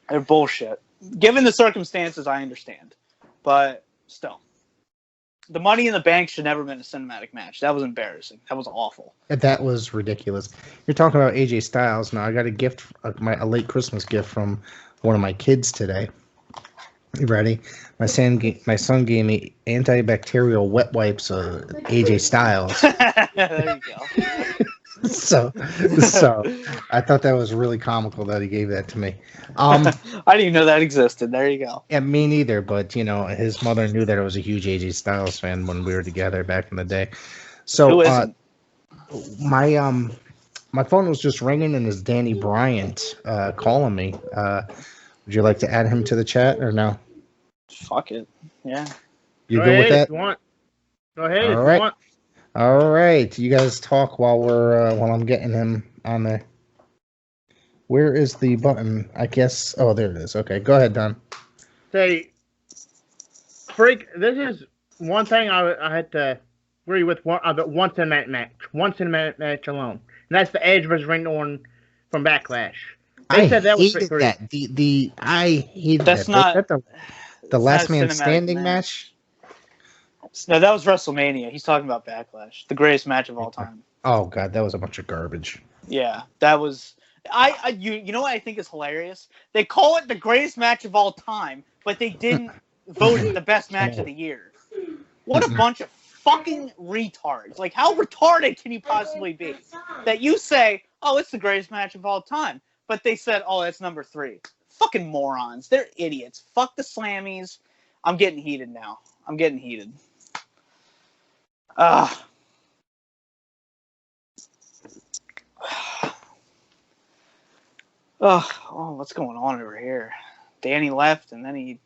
they're bullshit. Given the circumstances, I understand. But still. The Money in the Bank should never have been a cinematic match. That was embarrassing. That was awful. That was ridiculous. You're talking about AJ Styles. Now, I got a gift, a late Christmas gift from one of my kids today. You ready? My son gave me antibacterial wet wipes of AJ Styles. There you go. so I thought that was really comical that he gave that to me. I didn't even know that existed. There you go. Yeah, me neither. But his mother knew that I was a huge AJ Styles fan when we were together back in the day. So who isn't? My phone was just ringing, and it's Danny Bryant calling me. Would you like to add him to the chat or no? Fuck it. Yeah. You good with that? If you want. Go ahead. All if right. You want. All right. You guys talk while I'm getting him on there. Where is the button? I guess. Oh, there it is. Okay, go ahead, Don. Say, Freak, this is one thing I had to agree with one cinematic match alone, and that's the Edge versus Randy Orton from Backlash. They said that was hated pretty that. I hated That's that. not Is that the last man cinematic standing match? No, that was WrestleMania. He's talking about Backlash, the greatest match of all time. Oh God, that was a bunch of garbage. Yeah, that was. You know what I think is hilarious? They call it the greatest match of all time, but they didn't vote it the best match of the year. What a bunch of fucking retards! Like, how retarded can you possibly be that you say, "Oh, it's the greatest match of all time," but they said, "Oh, that's number 3." Fucking morons! They're idiots. Fuck the Slammies. I'm getting heated now. I'm getting heated. Oh, what's going on over here? Danny left, and then he.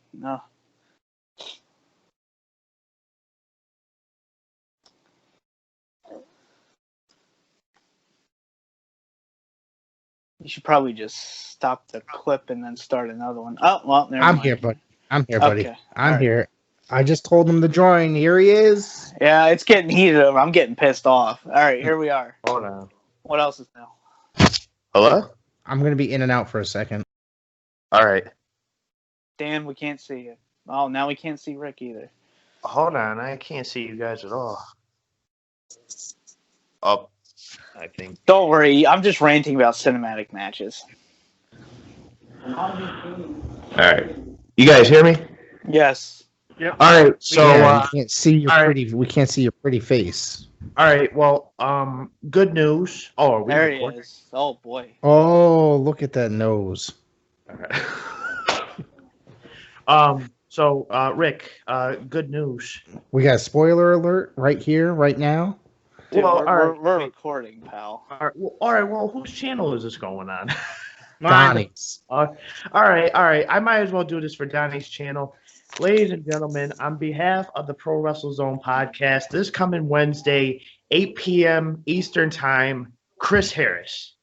You should probably just stop the clip and then start another one. Oh, well, never mind. Here, buddy. I'm here, buddy. Okay. I'm All here. I just told him to join. Here he is. Yeah, it's getting heated over. I'm getting pissed off. All right, here we are. Hold on. What else is new? Hello? I'm going to be in and out for a second. All right. Dan, we can't see you. Oh, now we can't see Rick either. Hold on. I can't see you guys at all. Oh, I think. Don't worry. I'm just ranting about cinematic matches. All right. You guys hear me? Yes. Yep. All right. So we can't see your all pretty. We can't see your pretty face. all right. Well, good news. Oh, are we There he recording? is. Oh, boy. Oh, look at that nose. All right. So, Rick, good news. We got a spoiler alert right here, right now. Dude, Well, we're recording, pal. All right. Well, whose channel is this going on? Donnie's. All right. I might as well do this for Donnie's channel. Ladies and gentlemen, on behalf of the Pro Wrestle Zone podcast, this coming Wednesday, 8 p.m. Eastern Time, Chris Harris.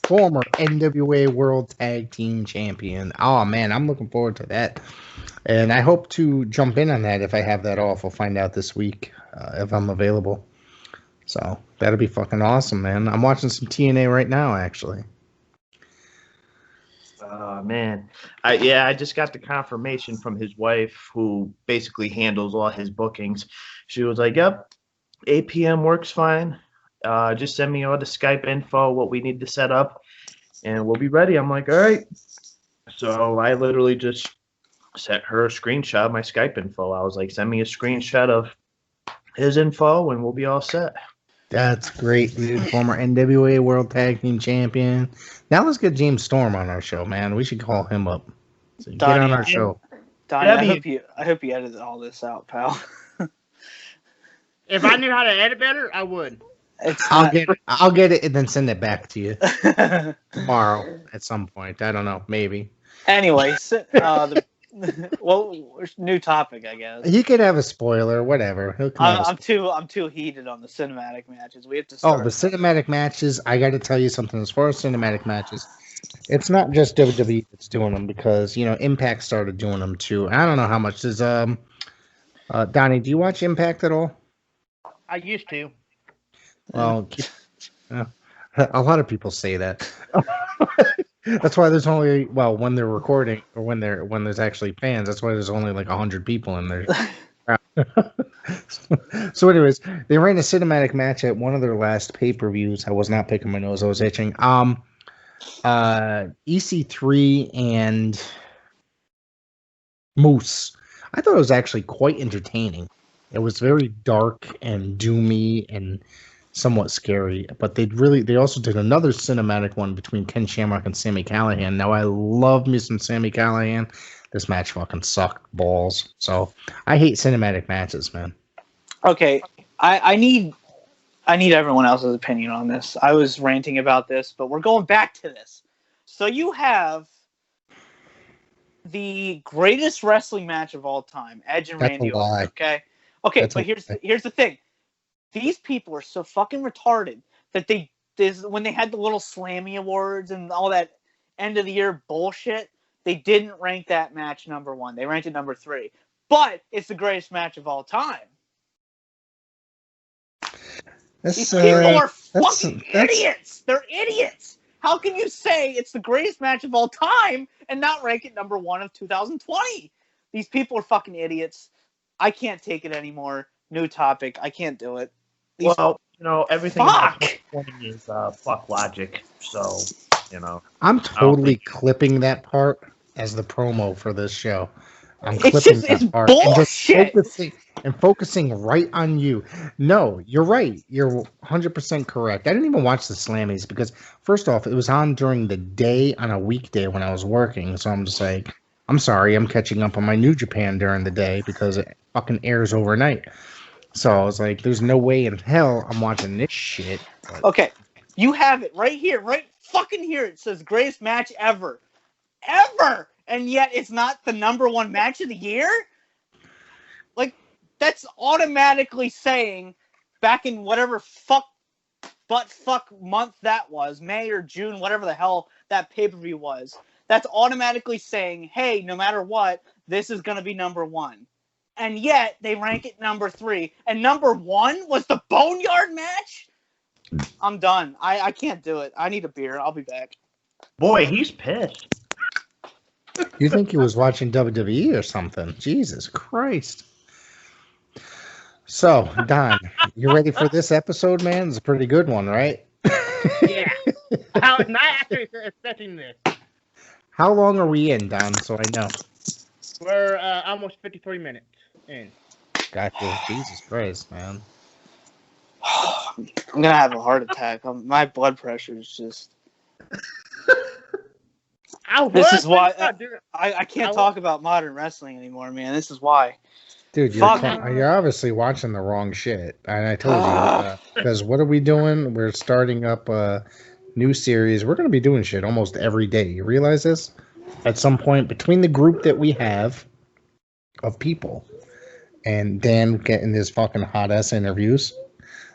Former NWA World Tag Team Champion. Oh, man, I'm looking forward to that. And I hope to jump in on that if I have that off. We'll find out this week if I'm available. So that'll be fucking awesome, man. I'm watching some TNA right now, actually. Oh, man. I just got the confirmation from his wife, who basically handles all his bookings. She was like, yep, 8 p.m. works fine. Just send me all the Skype info, what we need to set up, and we'll be ready. I'm like, all right. So I literally just sent her a screenshot of my Skype info. I was like, send me a screenshot of his info, and we'll be all set. That's great, dude. Former NWA World Tag Team Champion. Now let's get James Storm on our show, man. We should call him up. So get on our show. Donnie, I hope you edited all this out, pal. If I knew how to edit better, I would. I'll get it and then send it back to you tomorrow at some point. I don't know, maybe. Anyway, new topic, I guess. You could have a spoiler, whatever. I'm too heated on the cinematic matches. We have to start. Oh, the cinematic matches. I got to tell you something. As far as cinematic matches, It's not just WWE that's doing them because Impact started doing them too. I don't know how much does Donnie. Do you watch Impact at all? I used to. Well, a lot of people say that. That's why there's only when they're recording or when there's actually fans. That's why there's only like 100 people in there. So, anyways, they ran a cinematic match at one of their last pay-per-views. I was not picking my nose; I was itching. EC3 and Moose. I thought it was actually quite entertaining. It was very dark and doomy and somewhat scary, but they also did another cinematic one between Ken Shamrock and Sami Callihan. Now I love me some Sami Callihan. This match fucking sucked balls. So I hate cinematic matches, man. Okay, I need everyone else's opinion on this. I was ranting about this, but we're going back to this. So you have the greatest wrestling match of all time, Edge and Randy Orton. Okay, but here's the thing. These people are so fucking retarded that when they had the little Slammy Awards and all that end of the year bullshit, they didn't rank that match number 1. They ranked it number 3. But it's the greatest match of all time. These people are fucking idiots. They're idiots. How can you say it's the greatest match of all time and not rank it number 1 of 2020? These people are fucking idiots. I can't take it anymore. New topic. I can't do it. Everything about 2020 is fuck logic. So, I'm totally clipping that part as the promo for this show. I'm clipping it's that part bullshit. and focusing right on you. No, you're right. You're 100% correct. I didn't even watch the Slammies because, first off, it was on during the day on a weekday when I was working. So I'm just like, I'm sorry, I'm catching up on my New Japan during the day because it fucking airs overnight. So I was like, there's no way in hell I'm watching this shit. But... Okay, you have it right here, right fucking here. It says greatest match ever. Ever! And yet it's not the number 1 match of the year? Like, that's automatically saying, back in whatever fuck month that was, May or June, whatever the hell that pay-per-view was, that's automatically saying, hey, no matter what, this is going to be number 1. And yet, they rank it number 3. And number 1 was the Boneyard match? I'm done. I can't do it. I need a beer. I'll be back. Boy, he's pissed. You think he was watching WWE or something? Jesus Christ. So, Don, you ready for this episode, man? It's a pretty good one, right? Yeah. I was not actually expecting this. How long are we in, Don, so I know? We're almost 53 minutes in. Gotcha. Jesus Christ, man. I'm going to have a heart attack. My blood pressure is just... This is why I can't talk about modern wrestling anymore, man. This is why. Dude, you're obviously watching the wrong shit. And I told you, because what are we doing? We're starting up a new series. We're going to be doing shit almost every day. You realize this? At some point, between the group that we have of people and Dan getting his fucking hot ass interviews.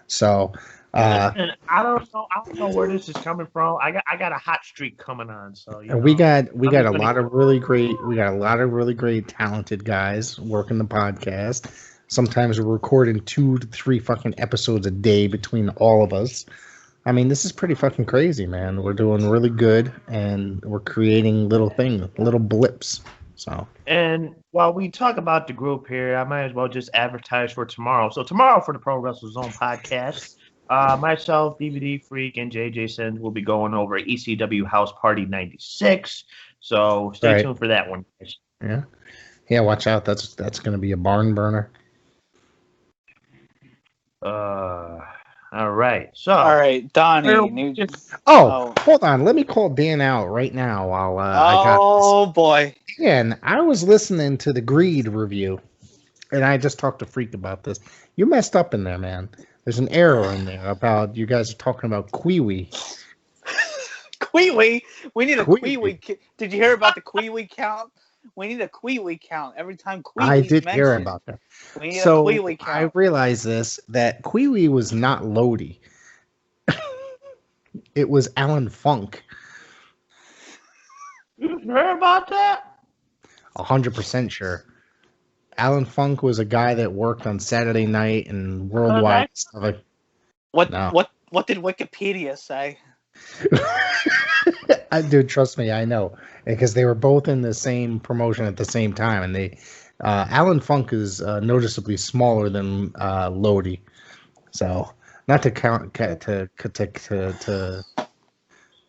So... and I don't know where this is coming from. I got a hot streak coming on, so we got a lot of really great talented guys working the podcast. Sometimes we're recording 2 to 3 fucking episodes a day between all of us. I mean, this is pretty fucking crazy, man. We're doing really good and we're creating little blips. So, and while we talk about the group here, I might as well just advertise for tomorrow. So tomorrow for the Pro Wrestle Zone podcast, myself, DVD Freak, and JJ Sins will be going over ECW House Party 96. So stay tuned for that one, guys. Yeah. Watch out. That's going to be a barn burner. All right. So. All right, Donnie. Hold on. Let me call Dan out right now while I got this. Oh boy. Dan, I was listening to the Greed review, and I just talked to Freak about this. You messed up in there, man. There's an error in there about you guys are talking about Kwee-wee. Kwee-wee? We need a Kwee-wee. Did you hear about the Kwee-wee count? We need a Kwee-wee count every time Kwee-wee's I did mentioned. hear about that. We need a Kwee-wee count. I realized that Kwee-wee was not Lodi. It was Alan Funk. heard about that? 100% sure. Alan Funk was a guy that worked on Saturday Night and Worldwide stuff. Like, What no. what did Wikipedia say? Dude, trust me, I know, because they were both in the same promotion at the same time, and they Alan Funk is noticeably smaller than Lodi, so not to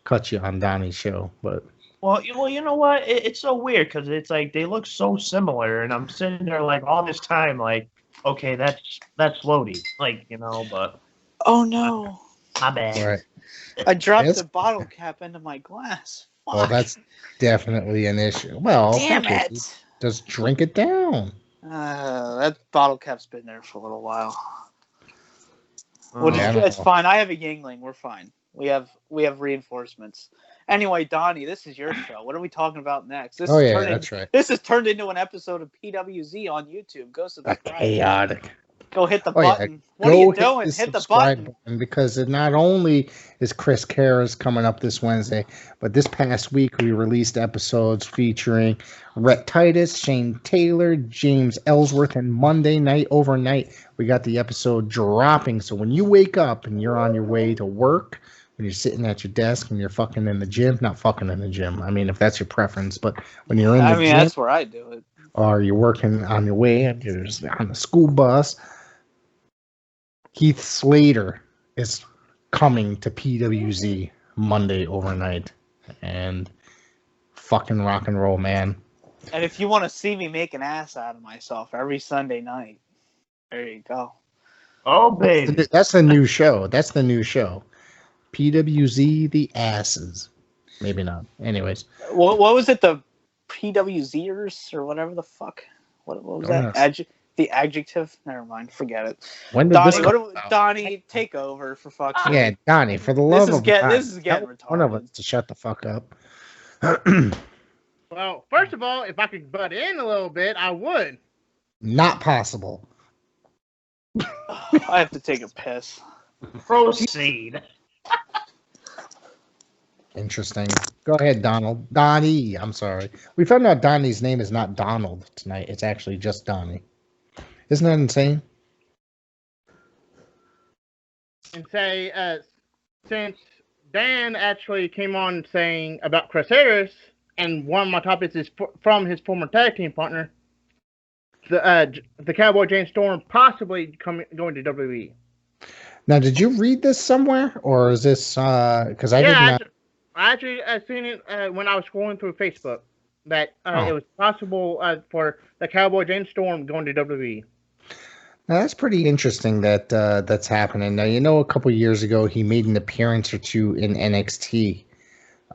cut you on Donnie's show, but well, you know what? It's so weird because it's like they look so similar, and I'm sitting there like all this time, like, okay, that's Lodi, like, you know, but oh no, my bad. right. I dropped the bottle cap into my glass. Fuck. Well, that's definitely an issue. Well, damn it! Just drink it down. That bottle cap's been there for a little while. Yeah, it's fine. I have a Yingling. We're fine. We have reinforcements. Anyway, Donnie, this is your show. What are we talking about next? That's right. This has turned into an episode of PWZ on YouTube. Go subscribe. Chaotic. Go hit the button. Yeah. What are you doing? Hit the button. Because it not only is Chris Kara's coming up this Wednesday, but this past week we released episodes featuring Rhett Titus, Shane Taylor, James Ellsworth, and Monday night overnight we got the episode dropping. So when you wake up and you're on your way to work, when you're sitting at your desk and you're fucking in the gym, not fucking in the gym. I mean, if that's your preference, but when you're in the gym, that's where I do it. Or you're working on your way, you're just on the school bus. Heath Slater is coming to PWZ Monday overnight, and fucking rock and roll, man. And if you want to see me make an ass out of myself every Sunday night, there you go. Oh, baby. That's the new show. That's the new show. PWZ the asses. Maybe not. Anyways. What was it? The PWZers or whatever the fuck? What was that? The adjective? Never mind. Forget it. When did Donnie, take over for fuck's sake. Yeah, Donnie, for the love of God. This is getting retarded. One of us to shut the fuck up. Well, first of all, if I could butt in a little bit, I would. Not possible. I have to take a piss. Proceed. Interesting. Go ahead, Donald. Donnie. I'm sorry. We found out Donnie's name is not Donald tonight. It's actually just Donnie. Isn't that insane? And say, since Dan actually came on saying about Chris Harris, and one of my topics is from his former tag team partner, the Cowboy James Storm possibly going to WWE. Now, did you read this somewhere, or is this because I did not? I actually seen it when I was scrolling through Facebook that it was possible for the Cowboy James Storm going to WWE. Now, that's pretty interesting that that's happening. Now, you know, a couple years ago, he made an appearance or two in NXT.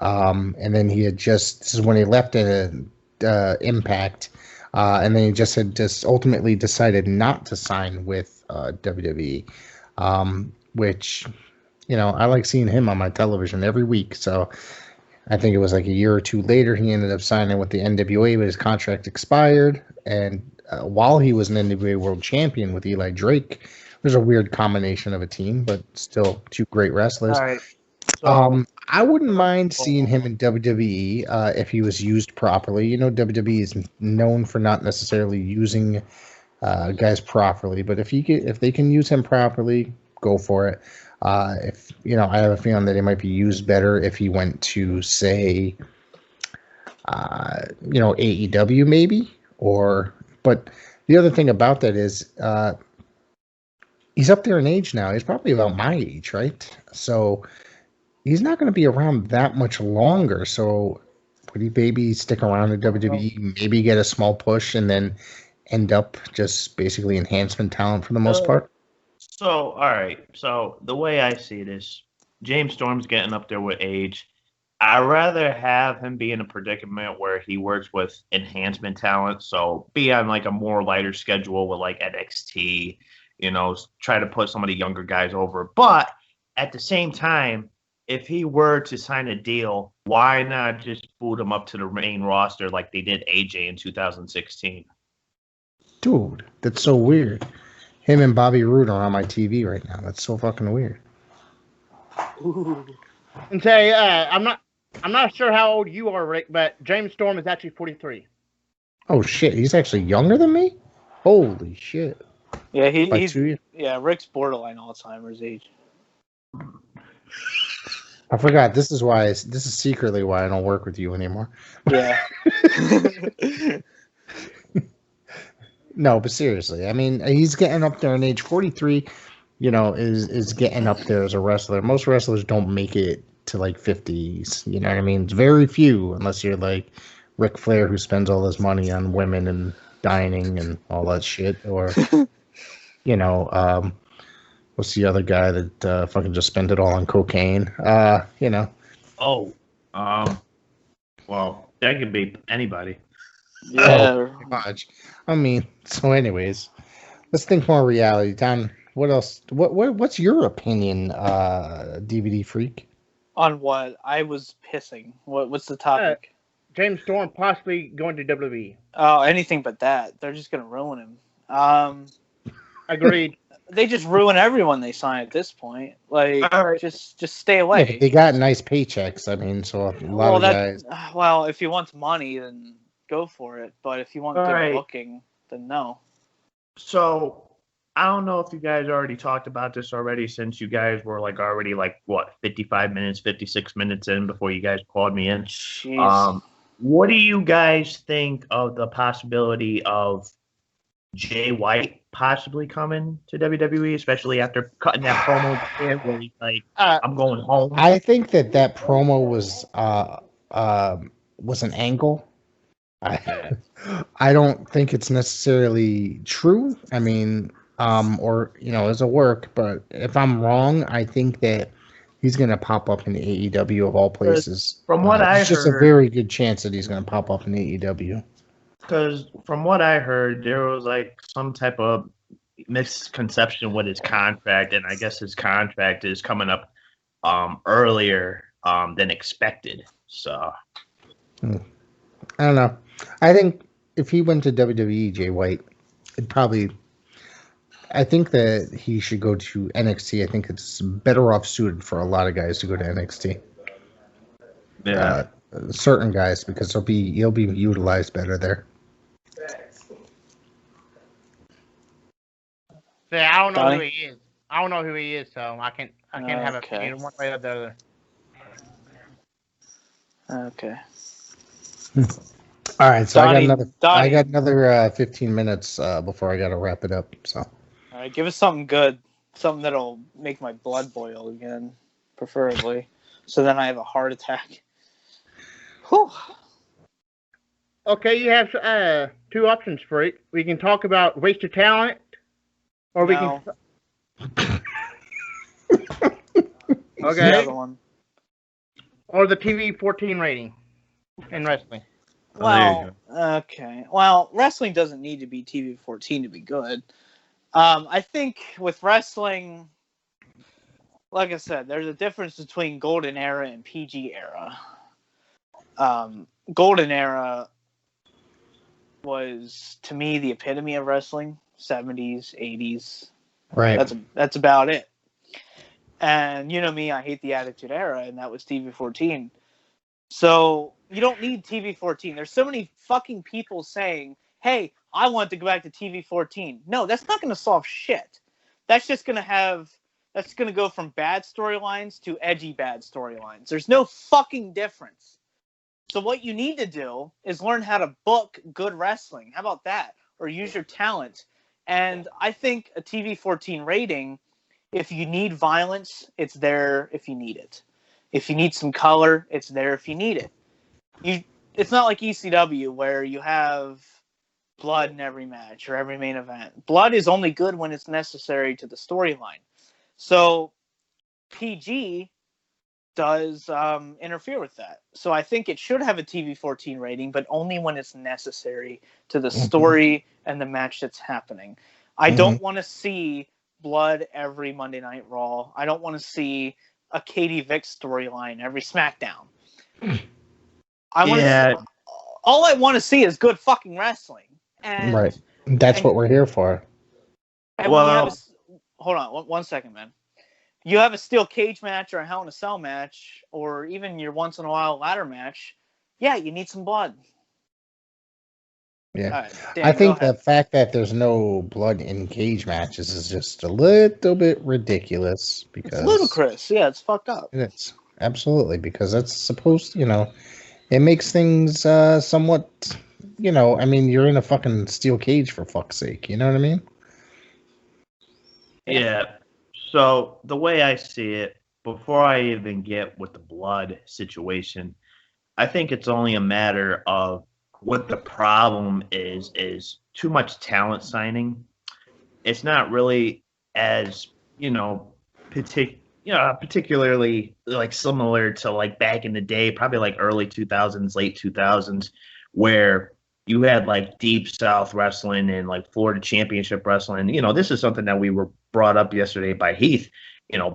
And then he had this is when he left Impact. And then he just ultimately decided not to sign with WWE. Which, you know, I like seeing him on my television every week. So I think it was like a year or two later, he ended up signing with the NWA, but his contract expired. And while he was an NWA World Champion with Eli Drake, it was a weird combination of a team, but still two great wrestlers. All right. So, I wouldn't mind seeing him in WWE if he was used properly. You know, WWE is known for not necessarily using guys properly, but if they can use him properly, go for it. If you know, I have a feeling that he might be used better if he went to, say, you know, AEW maybe, but the other thing about that is he's up there in age now. He's probably about my age, right? So he's not going to be around that much longer. So would he maybe stick around at WWE, maybe get a small push, and then end up just basically enhancement talent for the most part? So, all right. So the way I see this, James Storm's getting up there with age. I'd rather have him be in a predicament where he works with enhancement talent. So be on like a more lighter schedule with like NXT, you know, try to put some of the younger guys over. But at the same time, if he were to sign a deal, why not just boot him up to the main roster like they did AJ in 2016? Dude, that's so weird. Him and Bobby Roode are on my TV right now. That's so fucking weird. Ooh. And say, I'm not I'm not sure how old you are, Rick, but James Storm is actually 43. Oh shit, he's actually younger than me. Holy shit! Yeah, By he's 2 years. yeah. Rick's borderline Alzheimer's age. I forgot. This is secretly why I don't work with you anymore. Yeah. No, but seriously, I mean, he's getting up there in age. 43, is getting up there as a wrestler. Most wrestlers don't make it to like 50s. You know what I mean? It's very few, unless you're like Ric Flair, who spends all his money on women and dining and all that shit, or what's the other guy that fucking just spent it all on cocaine? Oh, well, that could be anybody. Yeah. Pretty much. I mean, so anyways, let's think more reality. Don, what else? What's your opinion, DVD freak? On what? I was pissing. What's the topic? James Storm possibly going to WWE. Oh, anything but that. They're just gonna ruin him. Agreed. They just ruin everyone they sign at this point. Like, Alright. just stay away. Yeah, but they got nice paychecks. I mean, so a lot of guys. Well, if you want money, then go for it. But if you want good booking, then no. So I don't know if you guys already talked about this already, since you guys were already 55 minutes, 56 minutes in before you guys called me in. Jeez. What do you guys think of the possibility of Jay White possibly coming to WWE, especially after cutting that promo where he's like, "I'm going home"? I think that promo was an angle. I don't think it's necessarily true. I mean, as a work, but if I'm wrong, I think that he's going to pop up in AEW of all places. From what I heard, it's just a very good chance that he's going to pop up in AEW. Because from what I heard, there was some type of misconception with his contract, and I guess his contract is coming up earlier than expected. So I don't know. I think if he went to WWE, Jay White, I think that he should go to NXT. I think it's better off suited for a lot of guys to go to NXT. Yeah, certain guys, because he'll be utilized better there. Yeah, I don't know who he is. I don't know who he is, so I can't have a opinion one way or the other. Okay. All right, so Donnie, I got another 15 minutes before I got to wrap it up. So. All right, give us something good, something that'll make my blood boil again, preferably, so then I have a heart attack. Whew. Okay, you have two options for it. We can talk about wasted talent, or we can. Okay. The other one. Or the TV 14 rating in wrestling. Well, okay. Well, wrestling doesn't need to be TV 14 to be good. I think with wrestling, like I said, there's a difference between Golden Era and PG Era. Golden Era was, to me, the epitome of wrestling. 70s, 80s. Right. That's about it. And you know me, I hate the Attitude Era, and that was TV 14. So you don't need TV 14. There's so many fucking people saying, hey, I want to go back to TV 14. No, that's not going to solve shit. That's just going to go from bad storylines to edgy bad storylines. There's no fucking difference. So what you need to do is learn how to book good wrestling. How about that? Or use your talent. And I think a TV 14 rating, if you need violence, it's there if you need it. If you need some color, it's there if you need it. It's not like ECW where you have blood in every match or every main event. Blood is only good when it's necessary to the storyline. So PG does interfere with that. So I think it should have a TV 14 rating, but only when it's necessary to the story and the match that's happening. I don't want to see blood every Monday Night Raw. I don't want to see a Katie Vick storyline every SmackDown. All I want to see is good fucking wrestling. And, right. That's what we're here for. Hold on, one second, man. you have a steel cage match or a Hell in a Cell match, or even your once in a while ladder match, yeah, you need some blood. Yeah. Right, Dan, I think go ahead. the fact that there's no blood in cage matches is just a little bit ridiculous because It's ludicrous. Yeah, it's fucked up. it is. Absolutely, because that's supposed, it makes things somewhat, I mean, you're in a fucking steel cage for fuck's sake. You know what I mean? Yeah. So the way I see it, before I even get with the blood situation, I think it's only a matter of what the problem is too much talent signing. It's not really as, particularly like similar to like back in the day, probably like early 2000s, late 2000s, where you had like Deep South Wrestling and like Florida Championship Wrestling. This is something that we were brought up yesterday by Heath.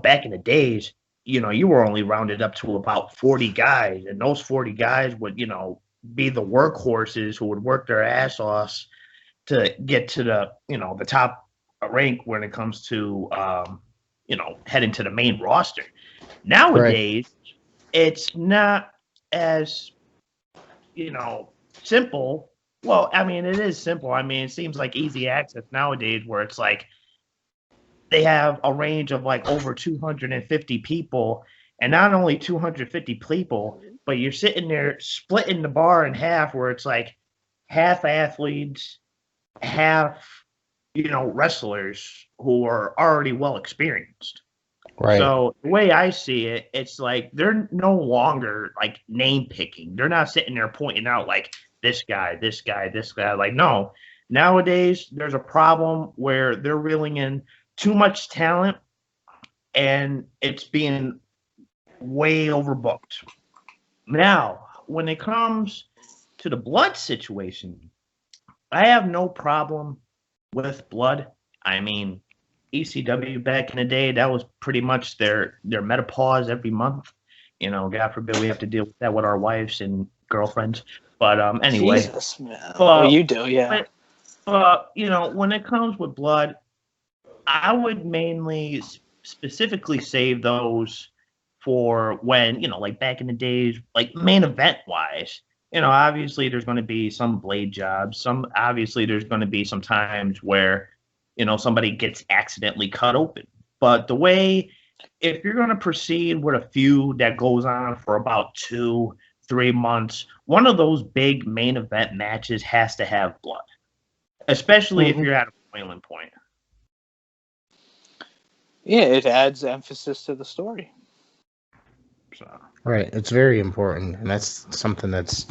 Back in the days, you were only rounded up to about 40 guys, and those 40 guys would, be the workhorses who would work their ass off to get to the top rank when it comes to, heading to the main roster. Nowadays, it's not as, simple. Well, I mean, it is simple. I mean, it seems like easy access nowadays where it's like they have a range of like over 250 people, and not only 250 people, but you're sitting there splitting the bar in half where it's like half athletes, half, wrestlers who are already well experienced. Right. So the way I see it, it's like they're no longer like name picking. They're not sitting there pointing out like this guy, this guy, this guy. Like, no. Nowadays, there's a problem where they're reeling in too much talent and it's being way overbooked. Now, when it comes to the blood situation, I have no problem with blood. I mean, ECW back in the day, that was pretty much their menopause every month. God forbid we have to deal with that with our wives and girlfriends. But anyway. Jesus, man. Well, you do, yeah. But, when it comes with blood, I would mainly specifically save those for when, like back in the days, like main event wise. Obviously there's going to be some blade jobs. Obviously there's going to be some times where, somebody gets accidentally cut open. But the way, if you're going to proceed with a feud that goes on for about 2-3 months, one of those big main event matches has to have blood, especially if you're at a boiling point. Yeah, it adds emphasis to the story. So. Right, it's very important, and that's something that's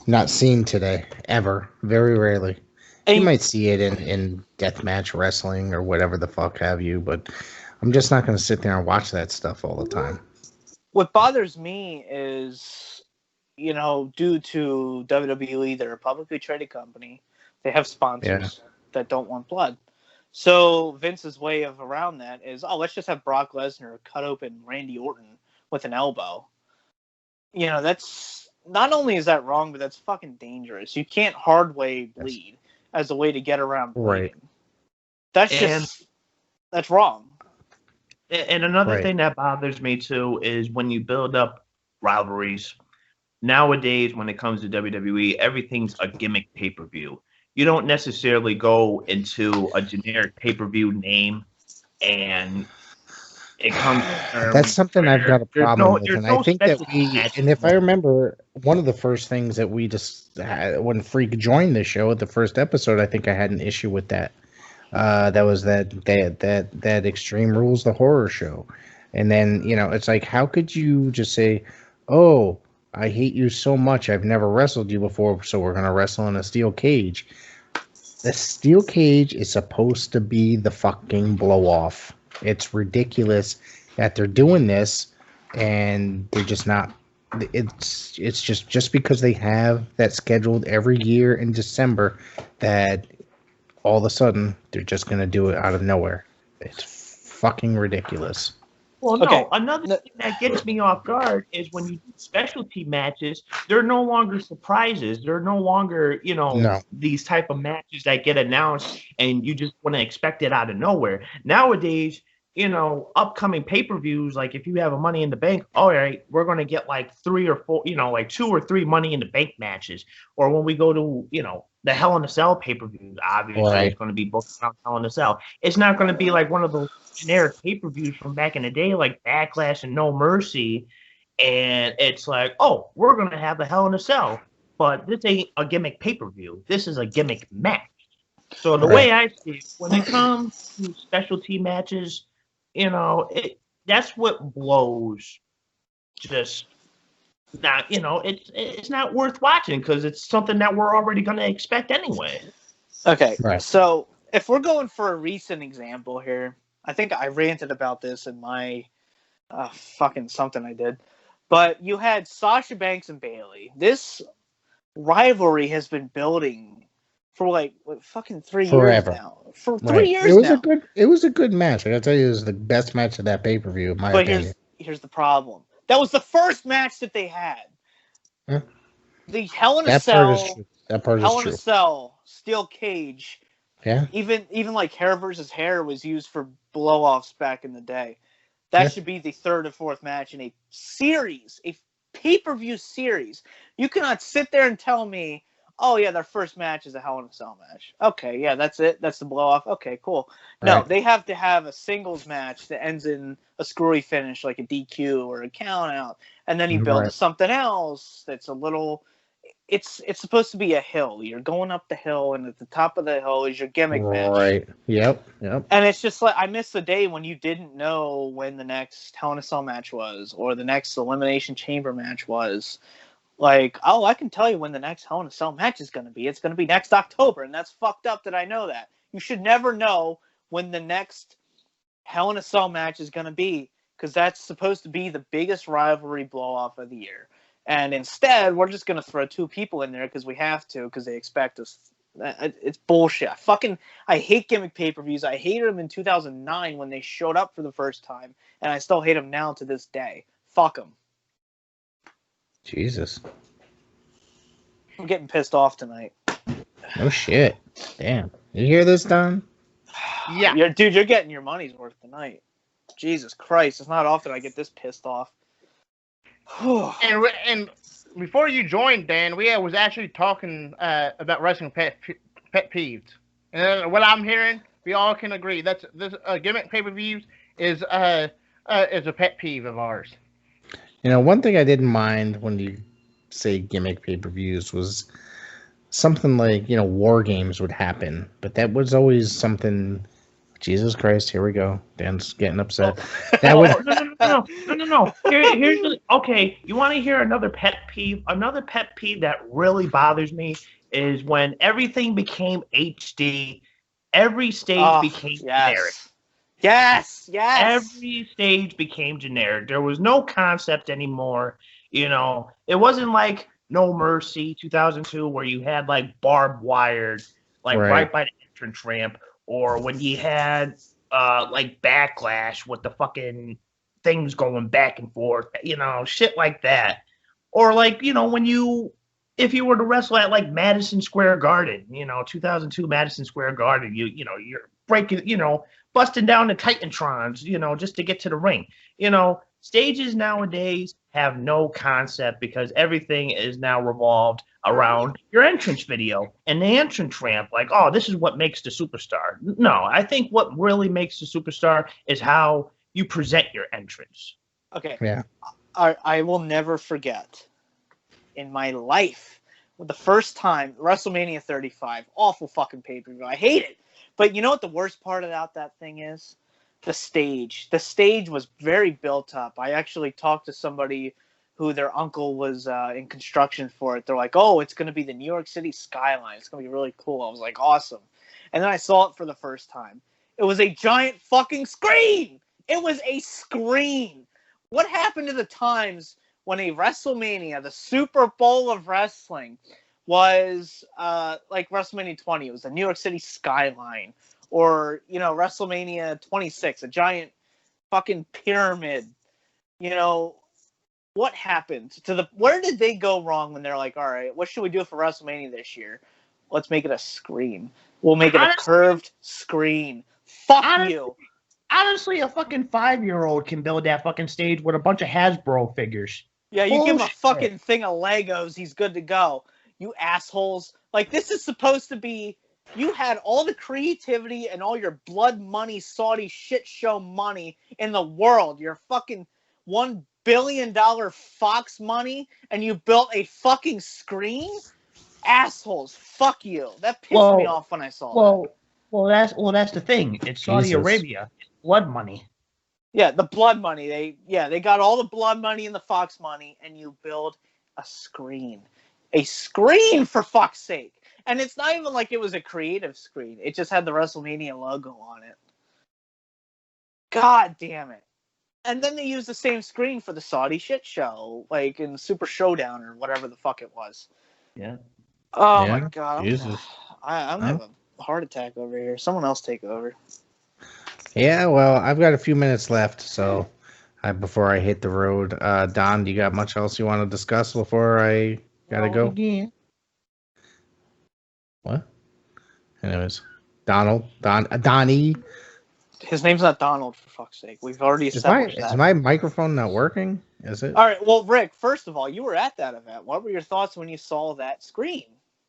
not seen today, ever, very rarely. You might see it in deathmatch wrestling or whatever the fuck have you, but I'm just not going to sit there and watch that stuff all the time. What bothers me is, due to WWE, they're a publicly traded company. They have sponsors that don't want blood. So Vince's way of around that is, let's just have Brock Lesnar cut open Randy Orton with an elbow. That's not only is that wrong, but that's fucking dangerous. You can't hard way bleed as a way to get around bleeding. Right. That's wrong. And another thing that bothers me too is when you build up rivalries. Nowadays, when it comes to WWE, everything's a gimmick pay-per-view. You don't necessarily go into a generic pay-per-view name and it comes. That's something I've got a problem with, and I think that and if I remember, one of the first things that we just when Freak joined the show at the first episode, I think I had an issue with that. That was that Extreme Rules, the horror show, and then it's like, how could you just say, "Oh, I hate you so much. I've never wrestled you before, so we're gonna wrestle in a steel cage." The steel cage is supposed to be the fucking blow off. It's ridiculous that they're doing this, and they're just not. It's just because they have that scheduled every year in December that all of a sudden they're just gonna do it out of nowhere. It's fucking ridiculous. Well, no. Another thing that gets me off guard is when you do specialty matches, they're no longer surprises. They're no longer, these type of matches that get announced and you just want to expect it out of nowhere. Nowadays, upcoming pay-per-views, like if you have a Money in the Bank, all right, we're going to get like 3 or 4, like 2 or 3 Money in the Bank matches. Or when we go to, the Hell in a Cell pay-per-views, obviously it's going to be booked around Hell in a Cell. It's not going to be like one of those generic pay-per-views from back in the day, like Backlash and No Mercy. And it's like, oh, we're going to have the Hell in a Cell. But this ain't a gimmick pay-per-view. This is a gimmick match. So the way I see it, when it comes to specialty matches, that's what blows. Just not, it's not worth watching because it's something that we're already going to expect anyway. Okay, so if we're going for a recent example here, I think I ranted about this in my fucking something I did. But you had Sasha Banks and Bayley. This rivalry has been building for like fucking 3 years now. For 3 years now. It was a good match. I gotta tell you, it was the best match of that pay-per-view, in my opinion. Here's the problem. That was the first match that they had. Huh? The Hell in a Cell. That part is true. Hell in a Cell, steel cage. Yeah. Even like hair versus hair was used for blow-offs back in the day. That should be the third or fourth match in a series, a pay-per-view series. You cannot sit there and tell me, oh, yeah, their first match is a Hell in a Cell match. Okay, yeah, that's it. That's the blow-off. Okay, cool. No, they have to have a singles match that ends in a screwy finish, like a DQ or a count-out. And then you build to something else that's a little... It's supposed to be a hill. You're going up the hill, and at the top of the hill is your gimmick match. Right. Yep. And it's just like, I miss the day when you didn't know when the next Hell in a Cell match was, or the next Elimination Chamber match was. Like, oh, I can tell you when the next Hell in a Cell match is going to be. It's going to be next October, and that's fucked up that I know that. You should never know when the next Hell in a Cell match is going to be, because that's supposed to be the biggest rivalry blow-off of the year. And instead, we're just going to throw 2 people in there because we have to, because they expect us. It's bullshit. I hate gimmick pay-per-views. I hated them in 2009 when they showed up for the first time, and I still hate them now to this day. Fuck them. Jesus. I'm getting pissed off tonight. No shit. Damn. You hear this, Don? Yeah. Dude, you're getting your money's worth tonight. Jesus Christ. It's not often I get this pissed off. and before you joined, Dan, we was actually talking about wrestling pet peeves, and what I'm hearing, we all can agree that's this gimmick pay-per-views is a pet peeve of ours. One thing I didn't mind when you say gimmick pay-per-views was something like War Games would happen, but that was always something. Jesus Christ, here we go. Dan's getting upset. That would No. Here's okay. You want to hear another pet peeve? Another pet peeve that really bothers me is when everything became HD. Every stage became generic. Yes. Every stage became generic. There was no concept anymore. It wasn't like No Mercy 2002 where you had like barbed wire, like right by the entrance ramp. Or when you had like Backlash with the fucking things going back and forth, shit like that. Or like, if you were to wrestle at like Madison Square Garden, 2002 Madison Square Garden, you're breaking, busting down the Titantrons, just to get to the ring. Stages nowadays have no concept because everything is now revolved around your entrance video and the entrance ramp. Like, oh, this is what makes the superstar. No, I think what really makes the superstar is how you present your entrance. Okay. Yeah. I will never forget in my life the first time WrestleMania 35, awful fucking pay-per-view. I hate it. But you know what the worst part about that thing is? The stage. The stage was very built up. I actually talked to somebody who their uncle was in construction for it. They're like, oh, it's going to be the New York City skyline. It's going to be really cool. I was like, awesome. And then I saw it for the first time. It was a giant fucking screen. It was a screen. What happened to the times when a WrestleMania, the Super Bowl of wrestling, was like WrestleMania 20? It was the New York City skyline. Or, WrestleMania 26, a giant fucking pyramid. What happened where did they go wrong when they're like, all right, what should we do for WrestleMania this year? Let's make it a screen. We'll make it a curved screen. Fuck you. Honestly, a fucking 5-year-old can build that fucking stage with a bunch of Hasbro figures. Yeah, you give him a Bullshit. fucking thing of Legos, he's good to go. You assholes. Like, this is supposed to be... You had all the creativity and all your blood money, Saudi shit show money in the world. Your fucking $1 billion Fox money, and you built a fucking screen? Assholes. Fuck you. That pissed me off when I saw that. Well, that's the thing. It's Saudi Arabia. It's blood money. Yeah, the blood money. They got all the blood money and the Fox money, and you build a screen. A screen, for fuck's sake. And it's not even like it was a creative screen. It just had the WrestleMania logo on it. God damn it. And then they used the same screen for the Saudi shit show, like in Super Showdown or whatever the fuck it was. Yeah. Oh my god. Jesus. I'm gonna have a heart attack over here. Someone else take over. Yeah, well, I've got a few minutes left, so before I hit the road, Don, do you got much else you want to discuss before I gotta go? Again. What? Anyways, Donnie. His name's not Donald, for fuck's sake. We've already established that. Is my microphone not working? Is it? All right, well, Rick, first of all, you were at that event. What were your thoughts when you saw that screen?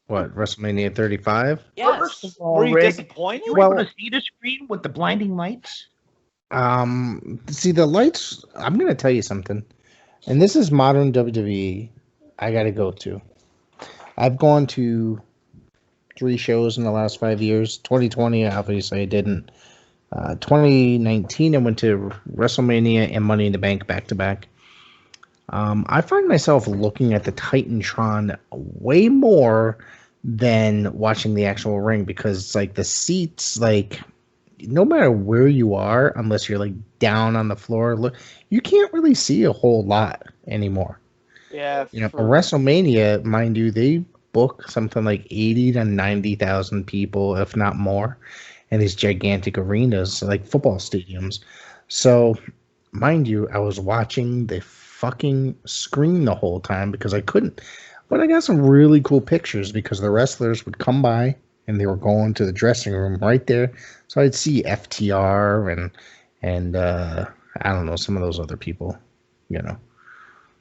What, WrestleMania 35? Yes. First of all, were you Rick, disappointed? You were able to see the screen with the blinding lights? See, the lights, I'm going to tell you something. And this is modern WWE I got to go to. I've gone to 3 shows in the last 5 years. 2020, obviously, I didn't. 2019, I went to WrestleMania and Money in the Bank back-to-back. I find myself looking at the Titantron way more than watching the actual ring because it's like the seats, like no matter where you are, unless you're like down on the floor, look, you can't really see a whole lot anymore. Yeah. You know, for WrestleMania, mind you, they book something like 80 to 90,000 people, if not more, in these gigantic arenas, like football stadiums. So, mind you, I was watching the fucking screen the whole time because I couldn't. But I got some really cool pictures because the wrestlers would come by and they were going to the dressing room right there. So I'd see FTR and I don't know, some of those other people, you know.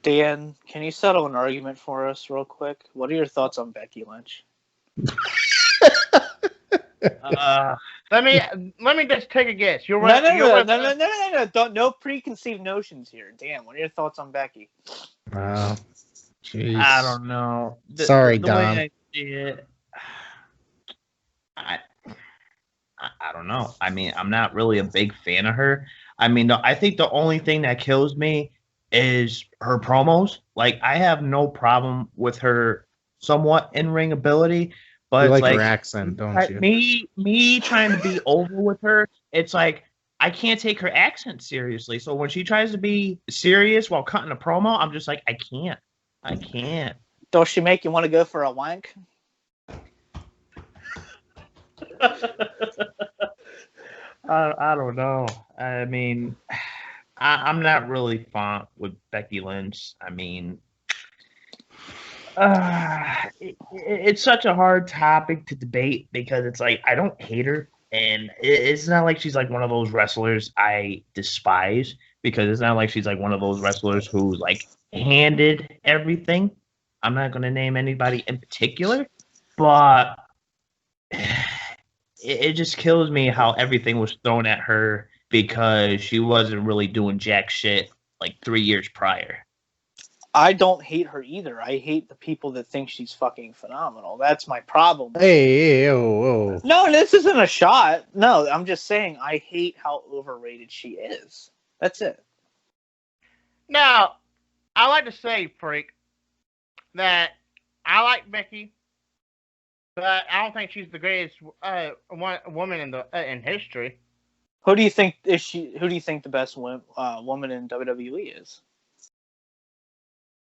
Dan, can you settle an argument for us real quick? What are your thoughts on Becky Lynch? Let me just take a guess. You're right. No. Don't, no preconceived notions here. Dan, what are your thoughts on Becky? Wow. Jeez. I don't know. Sorry, the Dom. way I see it, I don't know. I mean, I'm not really a big fan of her. I mean, I think the only thing that kills me is her promos. Like, I have no problem with her somewhat in-ring ability, but you like her accent, don't you? Me trying to be over with her, it's like I can't take her accent seriously. So when she tries to be serious while cutting a promo, I'm just like, I can't. Does she make you want to go for a wank? I don't know. I mean, I'm not really fond with Becky Lynch. I mean, it's such a hard topic to debate because it's like I don't hate her, and it's not like she's like one of those wrestlers I despise because it's not like she's like one of those wrestlers who's like handed everything. I'm not going to name anybody in particular, but it just kills me how everything was thrown at her because she wasn't really doing jack shit like 3 years prior. I don't hate her either. I hate the people that think she's fucking phenomenal. That's my problem. Hey, oh. No, this isn't a shot. No, I'm just saying I hate how overrated she is. That's it. Now, I like to say, Freak, that I like Becky, but I don't think she's the greatest woman in history. Who do you think Who do you think the best woman in WWE is?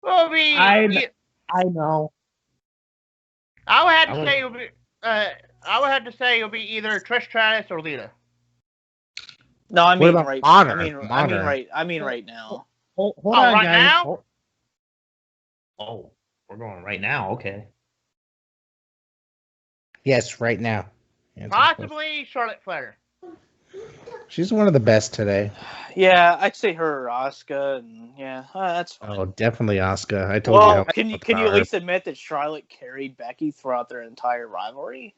Well, I know. I would have to say it'll be. I would have to say it'll be either Trish Stratus or Lita. No, I mean right. Modern? I mean right now. Hold on, right guys. now? Oh, we're going right now. Okay. Yes, right now. Possibly Charlotte Flair. She's one of the best today. Yeah, I'd say her or Asuka, and yeah, that's fine. Oh, definitely Asuka. I told you. Well, can you at least admit that Charlotte carried Becky throughout their entire rivalry?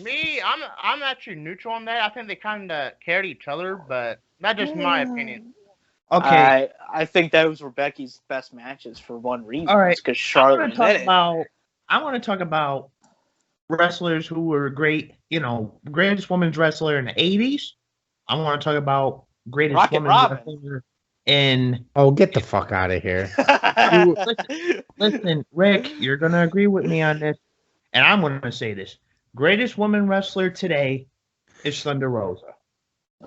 Me, I'm actually neutral on that. I think they kind of carried each other, but that's just my opinion. Okay. I think those were Becky's best matches for one reason. All right. Because Charlotte was in it. I want to talk about wrestlers who were great, greatest women's wrestler in the 80s. I want to talk about greatest women's wrestler in... Oh, get the fuck out of here. Listen, Rick, you're going to agree with me on this, and I'm going to say this. Greatest woman wrestler today is Thunder Rosa.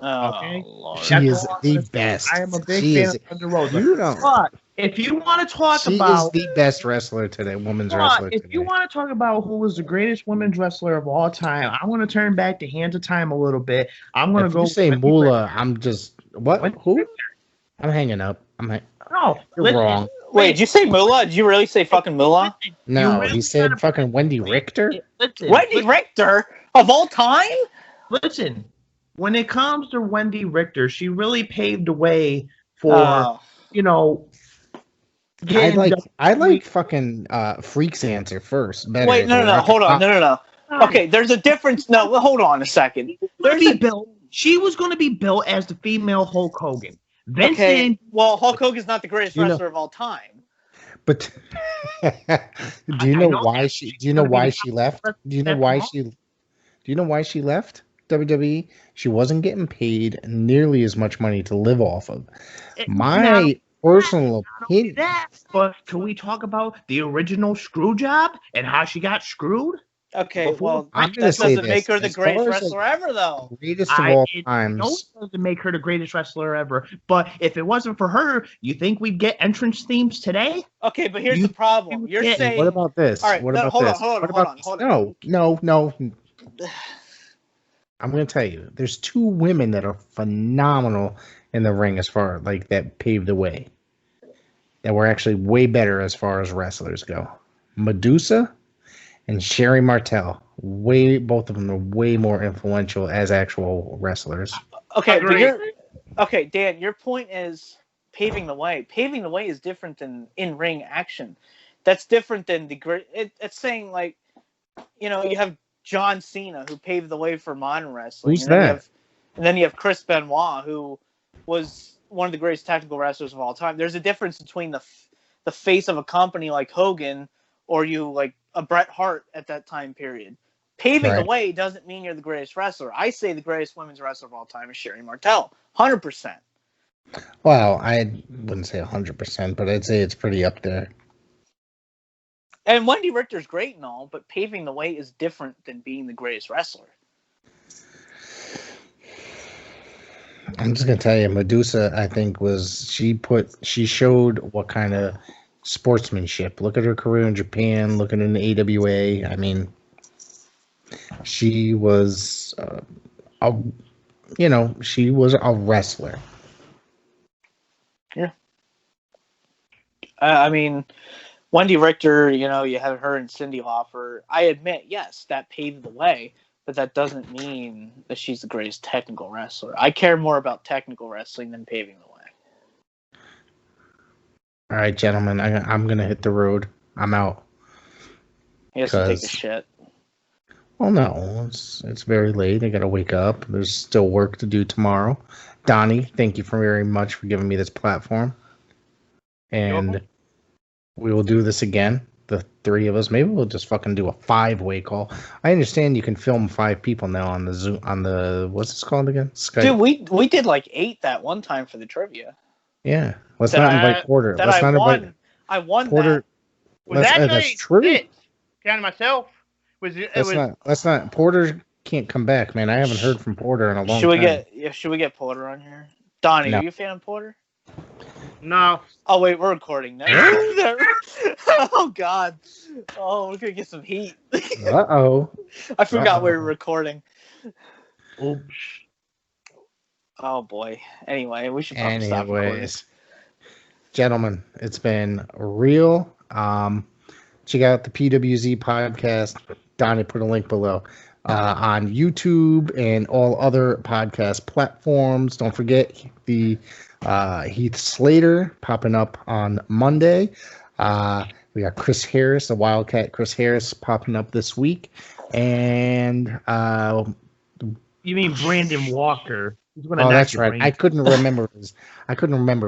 Okay? She is the best. I am a big fan of Thunder Rosa. But if you want to talk about... She is the best wrestler today, women's wrestler today. If you want to talk about who was the greatest women's wrestler of all time, I want to turn back to Hands of Time a little bit. I'm going to go... If you say Moolah, I'm just... What? Who? I'm hanging up. No. You're wrong. Wait, did you say Moolah? Did you really say fucking Moolah? No, he said fucking Wendy Richter. Wendy Richter? Of all time? Listen, when it comes to Wendy Richter, she really paved the way for, I like fucking Freak's answer first. Better. Wait, no, hold on. No. Okay, there's a difference. No, hold on a second. She was going to be built as the female Hulk Hogan. Well, Hulk Hogan's not the greatest wrestler of all time. But do you know why she left? Do you know why she left WWE? She wasn't getting paid nearly as much money to live off of. My personal opinion. But can we talk about the original screw job and how she got screwed? Okay, well, that doesn't make her the greatest wrestler ever, though. Greatest of all times. No, it doesn't make her the greatest wrestler ever. But if it wasn't for her, you think we'd get entrance themes today? Okay, but here's the problem. You're saying... What about this? All right, hold on. No. I'm going to tell you. There's two women that are phenomenal in the ring as far, that paved the way. That were actually way better as far as wrestlers go. Medusa and Sherry Martel, both of them are way more influential as actual wrestlers. Okay, Dan, your point is paving the way. Paving the way is different than in-ring action. That's different than the great. It's saying you have John Cena who paved the way for modern wrestling. Who's that? And then you have Chris Benoit who was one of the greatest technical wrestlers of all time. There's a difference between the face of a company like Hogan or a Bret Hart at that time period. Paving the way doesn't mean you're the greatest wrestler. I say the greatest women's wrestler of all time is Sherry Martel. 100%. Well, I wouldn't say 100%, but I'd say it's pretty up there. And Wendy Richter's great and all, but paving the way is different than being the greatest wrestler. I'm just going to tell you, Medusa, I think, she showed what kind of sportsmanship. Look at her career in Japan. Look at her in the AWA. I mean, she was, she was a wrestler. Yeah. I mean, Wendy Richter, you have her and Cyndi Lauper. I admit, yes, that paved the way, but that doesn't mean that she's the greatest technical wrestler. I care more about technical wrestling than paving the way. All right, gentlemen, I'm going to hit the road. I'm out. He has to take a shit. Well, no, it's very late. I got to wake up. There's still work to do tomorrow. Donnie, thank you very much for giving me this platform. And we will do this again, the three of us. Maybe we'll just fucking do a 5-way call. I understand you can film 5 people now on the Zoom, on the, what's this called again? Skype. Dude, we did 8 that one time for the trivia. Yeah. Let's not invite Porter. I won Porter. that. That's true. Counting myself. Let's not. Porter can't come back, man. I haven't heard from Porter in a long time. Should we get Porter on here? Donnie, No. Are you a fan of Porter? No. Oh wait, we're recording now. Oh God. Oh, we're gonna get some heat. Uh-oh. I forgot we were recording. Oops. Oh boy. Anyway, we should probably stop recording. Gentlemen, it's been real. Check out the PWZ podcast. Donnie put a link below. on YouTube and all other podcast platforms. Don't forget the Heath Slater popping up on Monday. We got Chris Harris, the Wildcat Chris Harris, popping up this week. And you mean Brandon Walker? Oh, that's right. I couldn't remember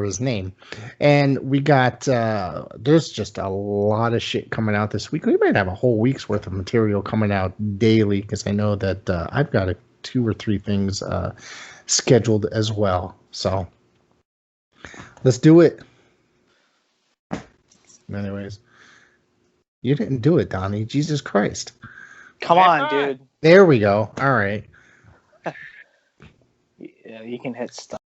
his name. And we got there's just a lot of shit coming out this week. We might have a whole week's worth of material coming out daily because I know that I've got 2 or 3 things scheduled as well. So let's do it. Anyways, you didn't do it, Donnie. Jesus Christ. Come on, dude. There we go. All right. Yeah, you can hit stop.